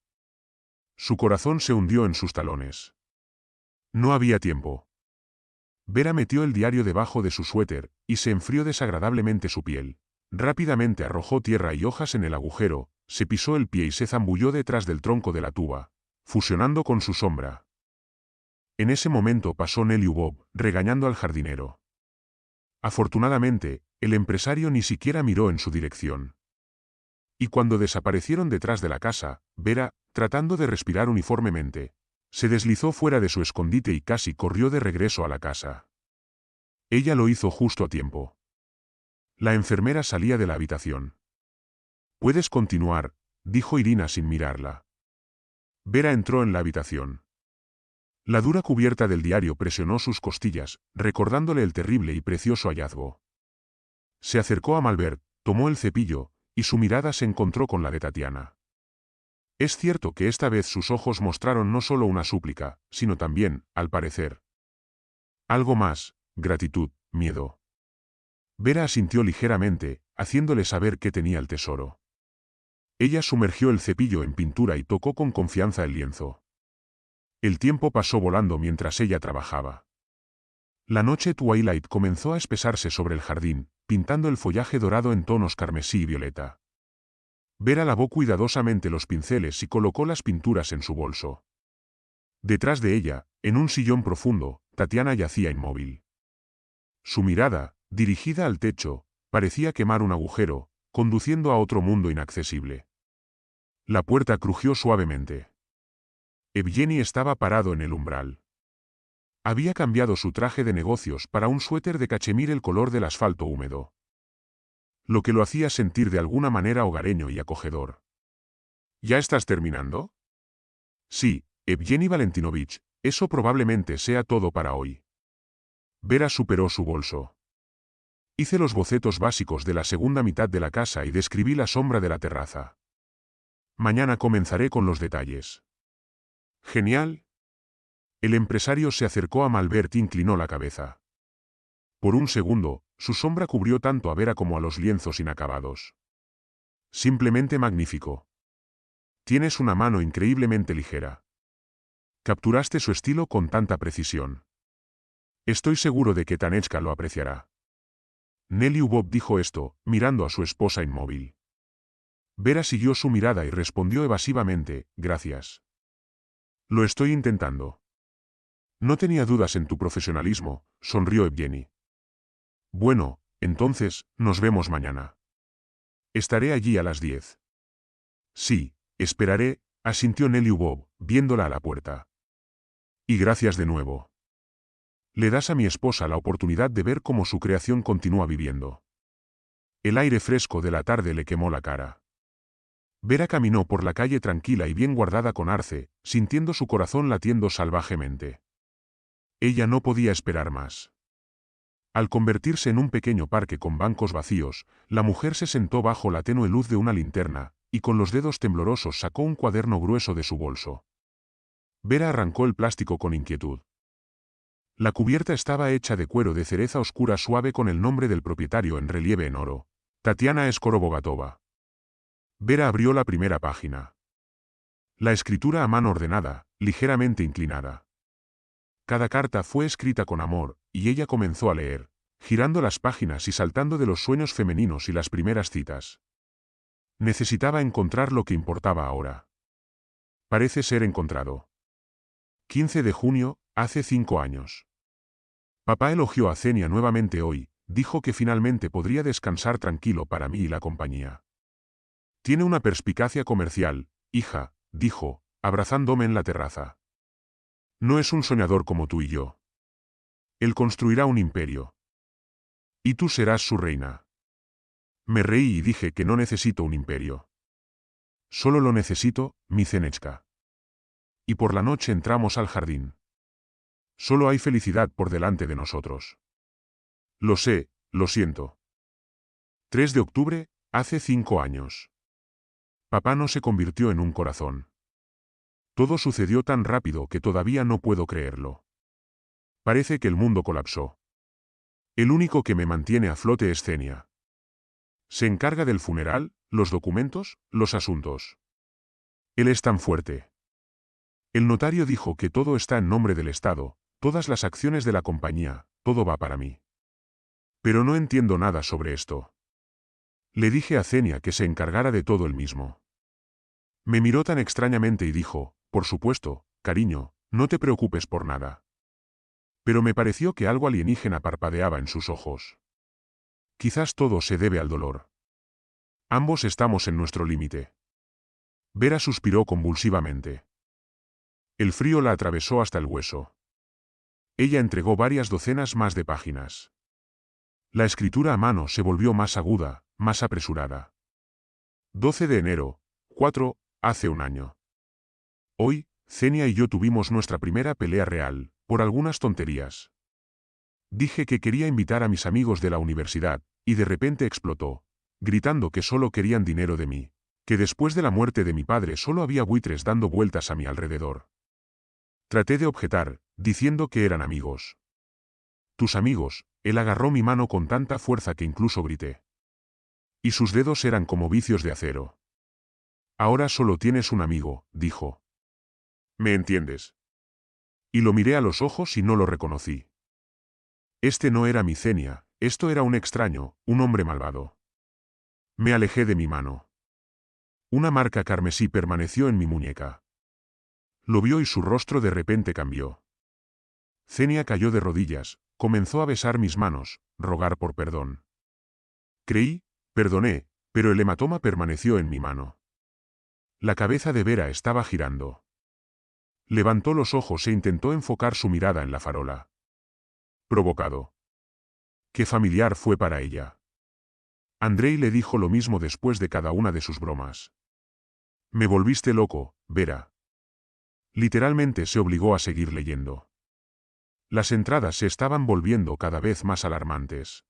Su corazón se hundió en sus talones. No había tiempo. Vera metió el diario debajo de su suéter, y se enfrió desagradablemente su piel. Rápidamente arrojó tierra y hojas en el agujero, se pisó el pie y se zambulló detrás del tronco de la tuba, fusionando con su sombra. En ese momento pasó Nelly Bob, regañando al jardinero. Afortunadamente, el empresario ni siquiera miró en su dirección. Y cuando desaparecieron detrás de la casa, Vera, tratando de respirar uniformemente, se deslizó fuera de su escondite y casi corrió de regreso a la casa. Ella lo hizo justo a tiempo. La enfermera salía de la habitación. «Puedes continuar», dijo Irina sin mirarla. Vera entró en la habitación. La dura cubierta del diario presionó sus costillas, recordándole el terrible y precioso hallazgo. Se acercó a Malbert, tomó el cepillo, y su mirada se encontró con la de Tatiana. Es cierto que esta vez sus ojos mostraron no solo una súplica, sino también, al parecer, algo más: gratitud, miedo. Vera asintió ligeramente, haciéndole saber que tenía el tesoro. Ella sumergió el cepillo en pintura y tocó con confianza el lienzo. El tiempo pasó volando mientras ella trabajaba. La noche twilight comenzó a espesarse sobre el jardín, pintando el follaje dorado en tonos carmesí y violeta. Vera lavó cuidadosamente los pinceles y colocó las pinturas en su bolso. Detrás de ella, en un sillón profundo, Tatiana yacía inmóvil. Su mirada, dirigida al techo, parecía quemar un agujero, conduciendo a otro mundo inaccesible. La puerta crujió suavemente. Evgeny estaba parado en el umbral. Había cambiado su traje de negocios para un suéter de cachemir el color del asfalto húmedo, lo que lo hacía sentir de alguna manera hogareño y acogedor. ¿Ya estás terminando? Sí, Evgeny Valentinovich, eso probablemente sea todo para hoy. Vera superó su bolso. Hice los bocetos básicos de la segunda mitad de la casa y describí la sombra de la terraza. Mañana comenzaré con los detalles. Genial. El empresario se acercó a Malbert e inclinó la cabeza. Por un segundo, su sombra cubrió tanto a Vera como a los lienzos inacabados. Simplemente magnífico. Tienes una mano increíblemente ligera. Capturaste su estilo con tanta precisión. Estoy seguro de que Tanechka lo apreciará. Nelly Bob dijo esto, mirando a su esposa inmóvil. Vera siguió su mirada y respondió evasivamente, gracias. Lo estoy intentando. No tenía dudas en tu profesionalismo, sonrió Evgeny. Bueno, entonces, nos vemos mañana. Estaré allí a las 10. Sí, esperaré, asintió Nelly Bob, viéndola a la puerta. Y gracias de nuevo. Le das a mi esposa la oportunidad de ver cómo su creación continúa viviendo. El aire fresco de la tarde le quemó la cara. Vera caminó por la calle tranquila y bien guardada con Arce, sintiendo su corazón latiendo salvajemente. Ella no podía esperar más. Al convertirse en un pequeño parque con bancos vacíos, la mujer se sentó bajo la tenue luz de una linterna, y con los dedos temblorosos sacó un cuaderno grueso de su bolso. Vera arrancó el plástico con inquietud. La cubierta estaba hecha de cuero de cereza oscura suave con el nombre del propietario en relieve en oro. Tatiana Skorobogatova. Vera abrió la primera página. La escritura a mano ordenada, ligeramente inclinada. Cada carta fue escrita con amor, y ella comenzó a leer, girando las páginas y saltando de los sueños femeninos y las primeras citas. Necesitaba encontrar lo que importaba ahora. Parece ser encontrado. 15 de junio, hace 5 años. Papá elogió a Zenia nuevamente hoy, dijo que finalmente podría descansar tranquilo para mí y la compañía. Tiene una perspicacia comercial, hija, dijo, abrazándome en la terraza. No es un soñador como tú y yo. Él construirá un imperio. Y tú serás su reina. Me reí y dije que no necesito un imperio. Solo lo necesito, mi Zenechka. Y por la noche entramos al jardín. Solo hay felicidad por delante de nosotros. Lo sé, lo siento. 3 de octubre, hace 5 años. Papá no se convirtió en un corazón. Todo sucedió tan rápido que todavía no puedo creerlo. Parece que el mundo colapsó. El único que me mantiene a flote es Zenia. Se encarga del funeral, los documentos, los asuntos. Él es tan fuerte. El notario dijo que todo está en nombre del Estado, todas las acciones de la compañía, todo va para mí. Pero no entiendo nada sobre esto. Le dije a Zenia que se encargara de todo él mismo. Me miró tan extrañamente y dijo, por supuesto, cariño, no te preocupes por nada. Pero me pareció que algo alienígena parpadeaba en sus ojos. Quizás todo se debe al dolor. Ambos estamos en nuestro límite. Vera suspiró convulsivamente. El frío la atravesó hasta el hueso. Ella entregó varias docenas más de páginas. La escritura a mano se volvió más aguda, más apresurada. 12 de enero, 4, hace un año. Hoy, Zenia y yo tuvimos nuestra primera pelea real, por algunas tonterías. Dije que quería invitar a mis amigos de la universidad, y de repente explotó, gritando que solo querían dinero de mí, que después de la muerte de mi padre solo había buitres dando vueltas a mi alrededor. Traté de objetar, diciendo que eran amigos. Tus amigos, él agarró mi mano con tanta fuerza que incluso grité. Y sus dedos eran como vicios de acero. Ahora solo tienes un amigo, dijo. ¿Me entiendes? Y lo miré a los ojos y no lo reconocí. Este no era mi Zenia, esto era un extraño, un hombre malvado. Me alejé de mi mano. Una marca carmesí permaneció en mi muñeca. Lo vio y su rostro de repente cambió. Zenia cayó de rodillas, comenzó a besar mis manos, rogar por perdón. Creí, perdoné, pero el hematoma permaneció en mi mano. La cabeza de Vera estaba girando. Levantó los ojos e intentó enfocar su mirada en la farola. Provocado. Qué familiar fue para ella. Andrei le dijo lo mismo después de cada una de sus bromas. Me volviste loco, Vera. Literalmente se obligó a seguir leyendo. Las entradas se estaban volviendo cada vez más alarmantes.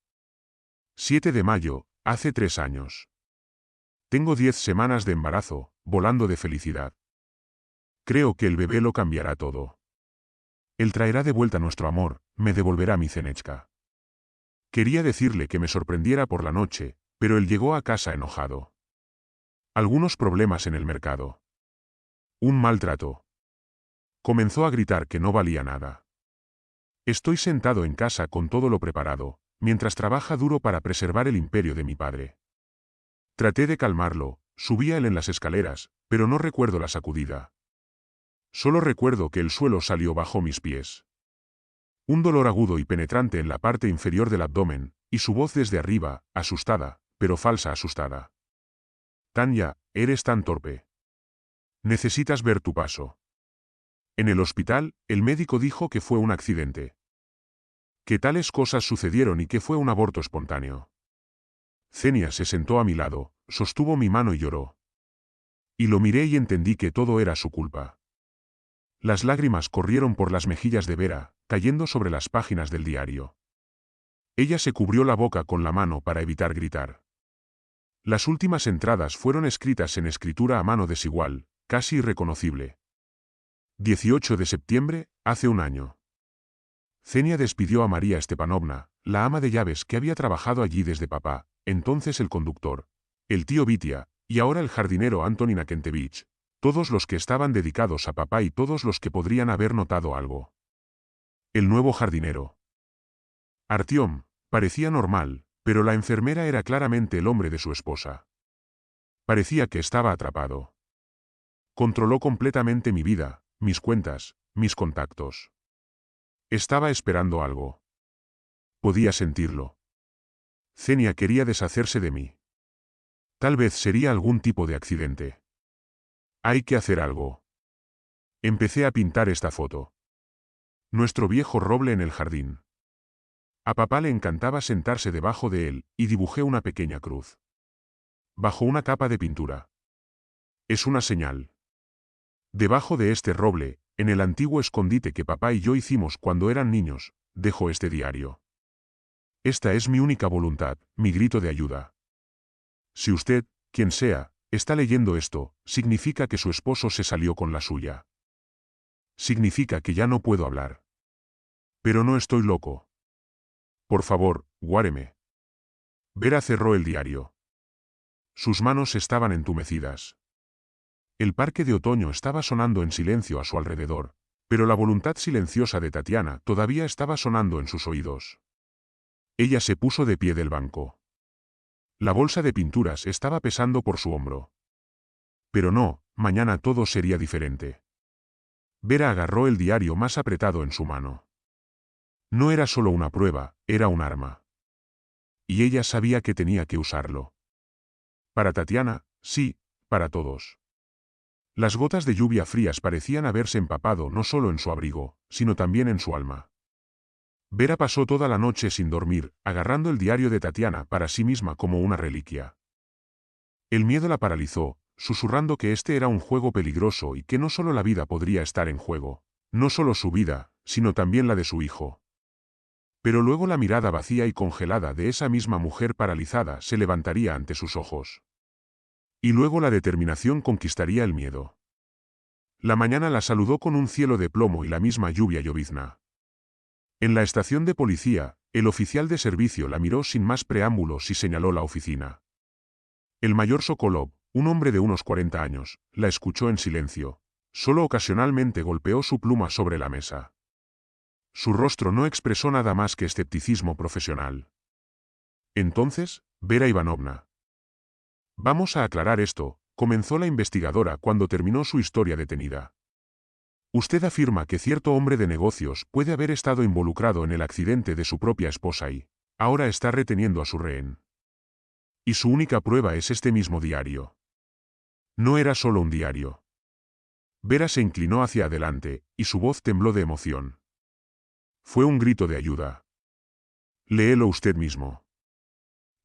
7 de mayo, hace 3 años. Tengo 10 semanas de embarazo, volando de felicidad. Creo que el bebé lo cambiará todo. Él traerá de vuelta nuestro amor, me devolverá mi Zenechka. Quería decirle que me sorprendiera por la noche, pero él llegó a casa enojado. Algunos problemas en el mercado. Un maltrato. Comenzó a gritar que no valía nada. Estoy sentado en casa con todo lo preparado, mientras trabaja duro para preservar el imperio de mi padre. Traté de calmarlo, subía él en las escaleras, pero no recuerdo la sacudida. Solo recuerdo que el suelo salió bajo mis pies. Un dolor agudo y penetrante en la parte inferior del abdomen, y su voz desde arriba, asustada, pero falsa asustada. Tanya, eres tan torpe. Necesitas ver tu paso. En el hospital, el médico dijo que fue un accidente. Que tales cosas sucedieron y que fue un aborto espontáneo. Zenia se sentó a mi lado, sostuvo mi mano y lloró. Y lo miré y entendí que todo era su culpa. Las lágrimas corrieron por las mejillas de Vera, cayendo sobre las páginas del diario. Ella se cubrió la boca con la mano para evitar gritar. Las últimas entradas fueron escritas en escritura a mano desigual, casi irreconocible. 18 de septiembre, hace un año. Zenia despidió a María Stepanovna, la ama de llaves que había trabajado allí desde papá, entonces el conductor, el tío Vitia, y ahora el jardinero Anton Inakentevich, todos los que estaban dedicados a papá y todos los que podrían haber notado algo. El nuevo jardinero. Artyom, parecía normal, pero la enfermera era claramente el hombre de su esposa. Parecía que estaba atrapado. Controló completamente mi vida, mis cuentas, mis contactos. Estaba esperando algo. Podía sentirlo. Zenia quería deshacerse de mí. Tal vez sería algún tipo de accidente. Hay que hacer algo. Empecé a pintar esta foto. Nuestro viejo roble en el jardín. A papá le encantaba sentarse debajo de él, y dibujé una pequeña cruz. Bajo una capa de pintura. Es una señal. Debajo de este roble, en el antiguo escondite que papá y yo hicimos cuando eran niños, dejo este diario. Esta es mi única voluntad, mi grito de ayuda. Si usted, quien sea, está leyendo esto, significa que su esposo se salió con la suya. Significa que ya no puedo hablar. Pero no estoy loco. Por favor, guáreme. Vera cerró el diario. Sus manos estaban entumecidas. El parque de otoño estaba sonando en silencio a su alrededor, pero la voluntad silenciosa de Tatiana todavía estaba sonando en sus oídos. Ella se puso de pie del banco. La bolsa de pinturas estaba pesando por su hombro. Pero no, mañana todo sería diferente. Vera agarró el diario más apretado en su mano. No era solo una prueba, era un arma. Y ella sabía que tenía que usarlo. Para Tatiana, sí, para todos. Las gotas de lluvia frías parecían haberse empapado no solo en su abrigo, sino también en su alma. Vera pasó toda la noche sin dormir, agarrando el diario de Tatiana para sí misma como una reliquia. El miedo la paralizó, susurrando que este era un juego peligroso y que no solo la vida podría estar en juego, no solo su vida, sino también la de su hijo. Pero luego la mirada vacía y congelada de esa misma mujer paralizada se levantaría ante sus ojos. Y luego la determinación conquistaría el miedo. La mañana la saludó con un cielo de plomo y la misma lluvia llovizna. En la estación de policía, el oficial de servicio la miró sin más preámbulos y señaló la oficina. El mayor Sokolov, un hombre de unos 40 años, la escuchó en silencio. Solo ocasionalmente golpeó su pluma sobre la mesa. Su rostro no expresó nada más que escepticismo profesional. Entonces, Vera Ivanovna. Vamos a aclarar esto, comenzó la investigadora cuando terminó su historia detenida. Usted afirma que cierto hombre de negocios puede haber estado involucrado en el accidente de su propia esposa y, ahora está reteniendo a su rehén. Y su única prueba es este mismo diario. No era solo un diario. Vera se inclinó hacia adelante, y su voz tembló de emoción. Fue un grito de ayuda. Léelo usted mismo.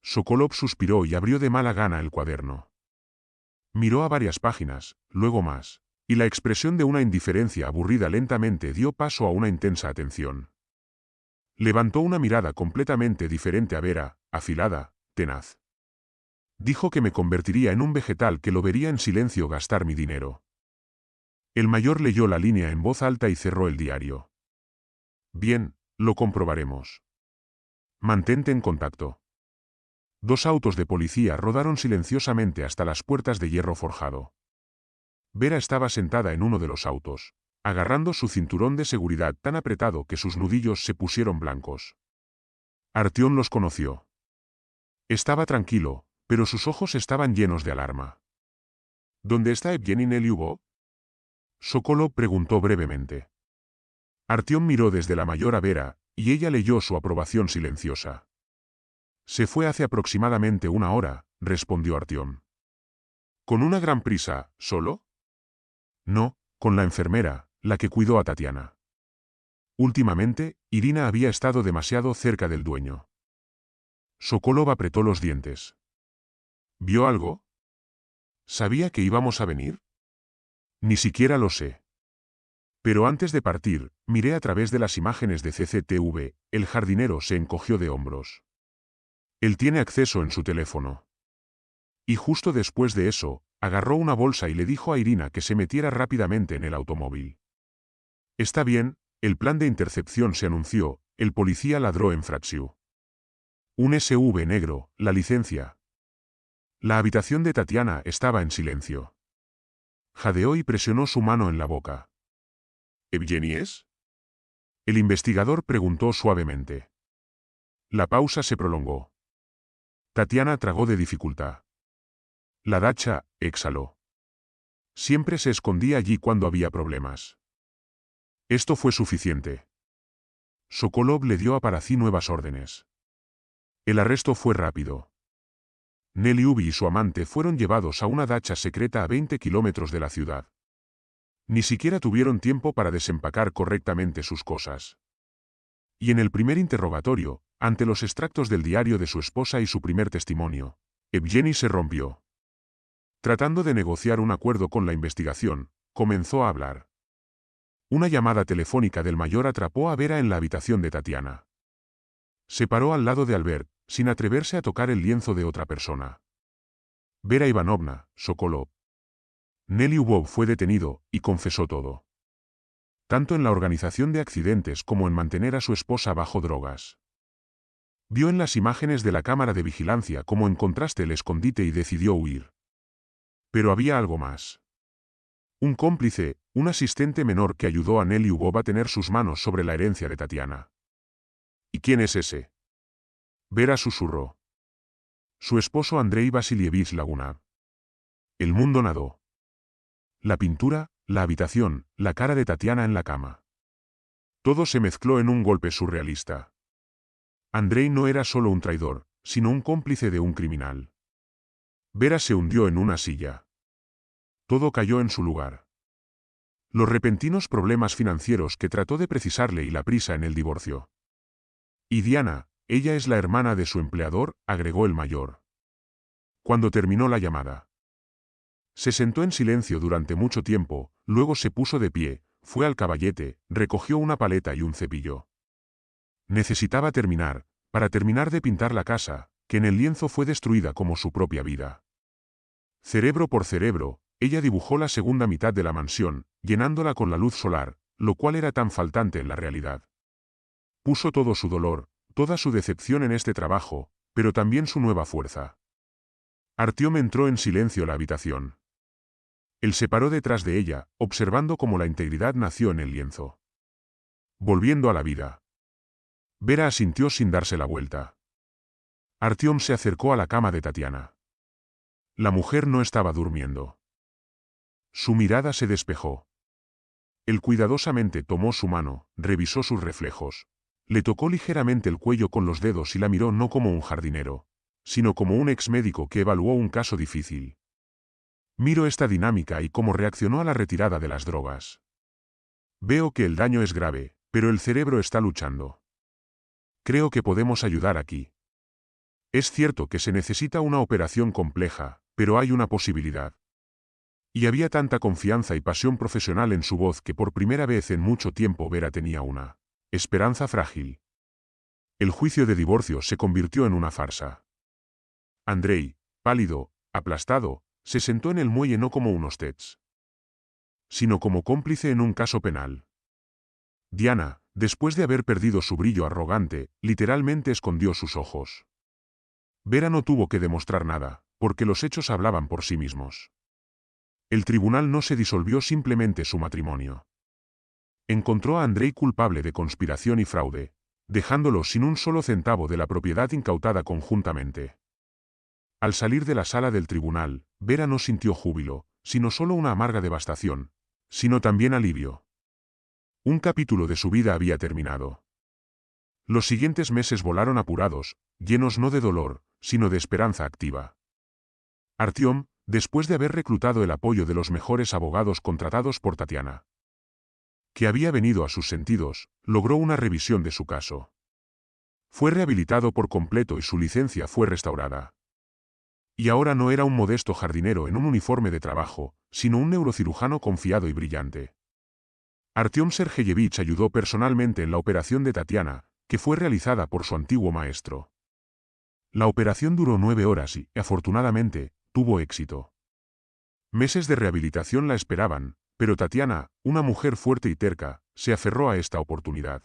Sokolov suspiró y abrió de mala gana el cuaderno. Miró a varias páginas, luego más, y la expresión de una indiferencia aburrida lentamente dio paso a una intensa atención. Levantó una mirada completamente diferente a Vera, afilada, tenaz. Dijo que me convertiría en un vegetal que lo vería en silencio gastar mi dinero. El mayor leyó la línea en voz alta y cerró el diario. Bien, lo comprobaremos. Mantente en contacto. 2 autos de policía rodaron silenciosamente hasta las puertas de hierro forjado. Vera estaba sentada en uno de los autos, agarrando su cinturón de seguridad tan apretado que sus nudillos se pusieron blancos. Artyom los conoció. Estaba tranquilo, pero sus ojos estaban llenos de alarma. ¿Dónde está Evgeny Neliubov? Sokolov preguntó brevemente. Artyom miró desde la mayor a Vera, y ella leyó su aprobación silenciosa. Se fue hace aproximadamente 1 hora, respondió Artyom. ¿Con una gran prisa, solo? No, con la enfermera, la que cuidó a Tatiana. Últimamente, Irina había estado demasiado cerca del dueño. Sokolov apretó los dientes. ¿Vio algo? ¿Sabía que íbamos a venir? Ni siquiera lo sé. Pero antes de partir, miré a través de las imágenes de CCTV, el jardinero se encogió de hombros. Él tiene acceso en su teléfono. Y justo después de eso, agarró una bolsa y le dijo a Irina que se metiera rápidamente en el automóvil. Está bien, el plan de intercepción se anunció, el policía ladró en Fraxiu. Un SUV negro, la licencia. La habitación de Tatiana estaba en silencio. Jadeó y presionó su mano en la boca. ¿Evgeny es? El investigador preguntó suavemente. La pausa se prolongó. Tatiana tragó de dificultad. La dacha, exhaló. Siempre se escondía allí cuando había problemas. Esto fue suficiente. Sokolov le dio a Parací nuevas órdenes. El arresto fue rápido. Neliubi y su amante fueron llevados a una dacha secreta a 20 kilómetros de la ciudad. Ni siquiera tuvieron tiempo para desempacar correctamente sus cosas. Y en el primer interrogatorio, ante los extractos del diario de su esposa y su primer testimonio, Evgeny se rompió. Tratando de negociar un acuerdo con la investigación, comenzó a hablar. Una llamada telefónica del mayor atrapó a Vera en la habitación de Tatiana. Se paró al lado de Albert, sin atreverse a tocar el lienzo de otra persona. Vera Ivanovna, Sokolov. Neliubov fue detenido, y confesó todo. Tanto en la organización de accidentes como en mantener a su esposa bajo drogas. Vio en las imágenes de la cámara de vigilancia cómo encontraste el escondite y decidió huir. Pero había algo más. Un cómplice, un asistente menor que ayudó a Neliubov a tener sus manos sobre la herencia de Tatiana. ¿Y quién es ese? Vera susurró. Su esposo Andrei Vasilievich Laguna. El mundo nadó. La pintura, la habitación, la cara de Tatiana en la cama. Todo se mezcló en un golpe surrealista. Andrei no era solo un traidor, sino un cómplice de un criminal. Vera se hundió en una silla. Todo cayó en su lugar. Los repentinos problemas financieros que trató de precisarle y la prisa en el divorcio. Y Diana, ella es la hermana de su empleador, agregó el mayor. Cuando terminó la llamada. Se sentó en silencio durante mucho tiempo, luego se puso de pie, fue al caballete, recogió una paleta y un cepillo. Necesitaba terminar, para terminar de pintar la casa, que en el lienzo fue destruida como su propia vida. Cerebro por cerebro, ella dibujó la segunda mitad de la mansión, llenándola con la luz solar, lo cual era tan faltante en la realidad. Puso todo su dolor, toda su decepción en este trabajo, pero también su nueva fuerza. Artyom entró en silencio a la habitación. Él se paró detrás de ella, observando cómo la integridad nació en el lienzo. Volviendo a la vida. Vera asintió sin darse la vuelta. Artyom se acercó a la cama de Tatiana. La mujer no estaba durmiendo. Su mirada se despejó. Él cuidadosamente tomó su mano, revisó sus reflejos. Le tocó ligeramente el cuello con los dedos y la miró no como un jardinero, sino como un exmédico que evaluó un caso difícil. Miro esta dinámica y cómo reaccionó a la retirada de las drogas. Veo que el daño es grave, pero el cerebro está luchando. Creo que podemos ayudar aquí. Es cierto que se necesita una operación compleja, pero hay una posibilidad. Y había tanta confianza y pasión profesional en su voz que por primera vez en mucho tiempo Vera tenía una esperanza frágil. El juicio de divorcio se convirtió en una farsa. Andrei, pálido, aplastado, se sentó en el muelle no como un hostés, sino como cómplice en un caso penal. Diana, después de haber perdido su brillo arrogante, literalmente escondió sus ojos. Vera no tuvo que demostrar nada, porque los hechos hablaban por sí mismos. El tribunal no se disolvió simplemente su matrimonio. Encontró a Andrei culpable de conspiración y fraude, dejándolos sin un solo centavo de la propiedad incautada conjuntamente. Al salir de la sala del tribunal, Vera no sintió júbilo, sino solo una amarga devastación, sino también alivio. Un capítulo de su vida había terminado. Los siguientes meses volaron apurados, llenos no de dolor, sino de esperanza activa. Artyom, después de haber reclutado el apoyo de los mejores abogados contratados por Tatiana, que había venido a sus sentidos, logró una revisión de su caso. Fue rehabilitado por completo y su licencia fue restaurada. Y ahora no era un modesto jardinero en un uniforme de trabajo, sino un neurocirujano confiado y brillante. Artyom Sergeyevich ayudó personalmente en la operación de Tatiana, que fue realizada por su antiguo maestro. La operación duró 9 horas y, afortunadamente, tuvo éxito. Meses de rehabilitación la esperaban, pero Tatiana, una mujer fuerte y terca, se aferró a esta oportunidad.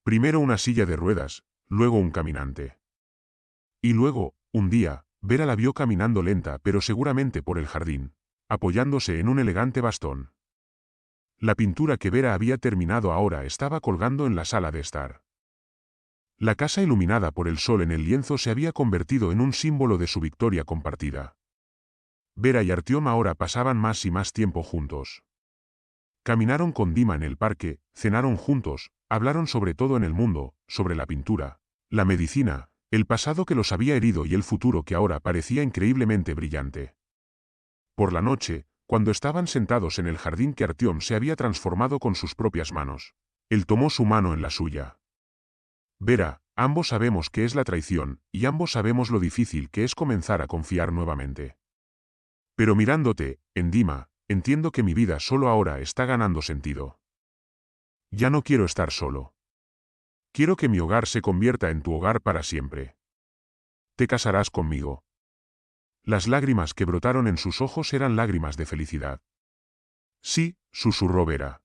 Primero una silla de ruedas, luego un caminante. Y luego, un día, Vera la vio caminando lenta pero seguramente por el jardín, apoyándose en un elegante bastón. La pintura que Vera había terminado ahora estaba colgando en la sala de estar. La casa iluminada por el sol en el lienzo se había convertido en un símbolo de su victoria compartida. Vera y Artyom ahora pasaban más y más tiempo juntos. Caminaron con Dima en el parque, cenaron juntos, hablaron sobre todo en el mundo, sobre la pintura, la medicina, el pasado que los había herido y el futuro que ahora parecía increíblemente brillante. Por la noche, cuando estaban sentados en el jardín que Artyom se había transformado con sus propias manos, él tomó su mano en la suya. Vera, ambos sabemos qué es la traición, y ambos sabemos lo difícil que es comenzar a confiar nuevamente. Pero mirándote, en Dima, entiendo que mi vida solo ahora está ganando sentido. Ya no quiero estar solo. Quiero que mi hogar se convierta en tu hogar para siempre. ¿Te casarás conmigo? Las lágrimas que brotaron en sus ojos eran lágrimas de felicidad. Sí, susurró Vera.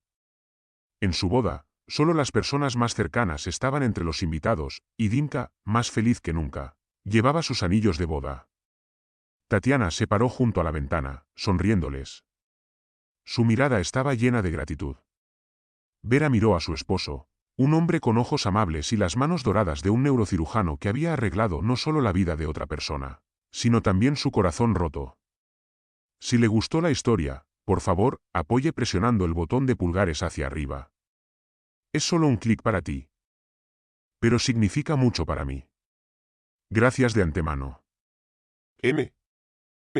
En su boda, solo las personas más cercanas estaban entre los invitados, y Dimka, más feliz que nunca, llevaba sus anillos de boda. Tatiana se paró junto a la ventana, sonriéndoles. Su mirada estaba llena de gratitud. Vera miró a su esposo, un hombre con ojos amables y las manos doradas de un neurocirujano que había arreglado no solo la vida de otra persona, sino también su corazón roto. Si le gustó la historia, por favor, apoye presionando el botón de pulgares hacia arriba. Es solo un clic para ti. Pero significa mucho para mí. Gracias de antemano. M.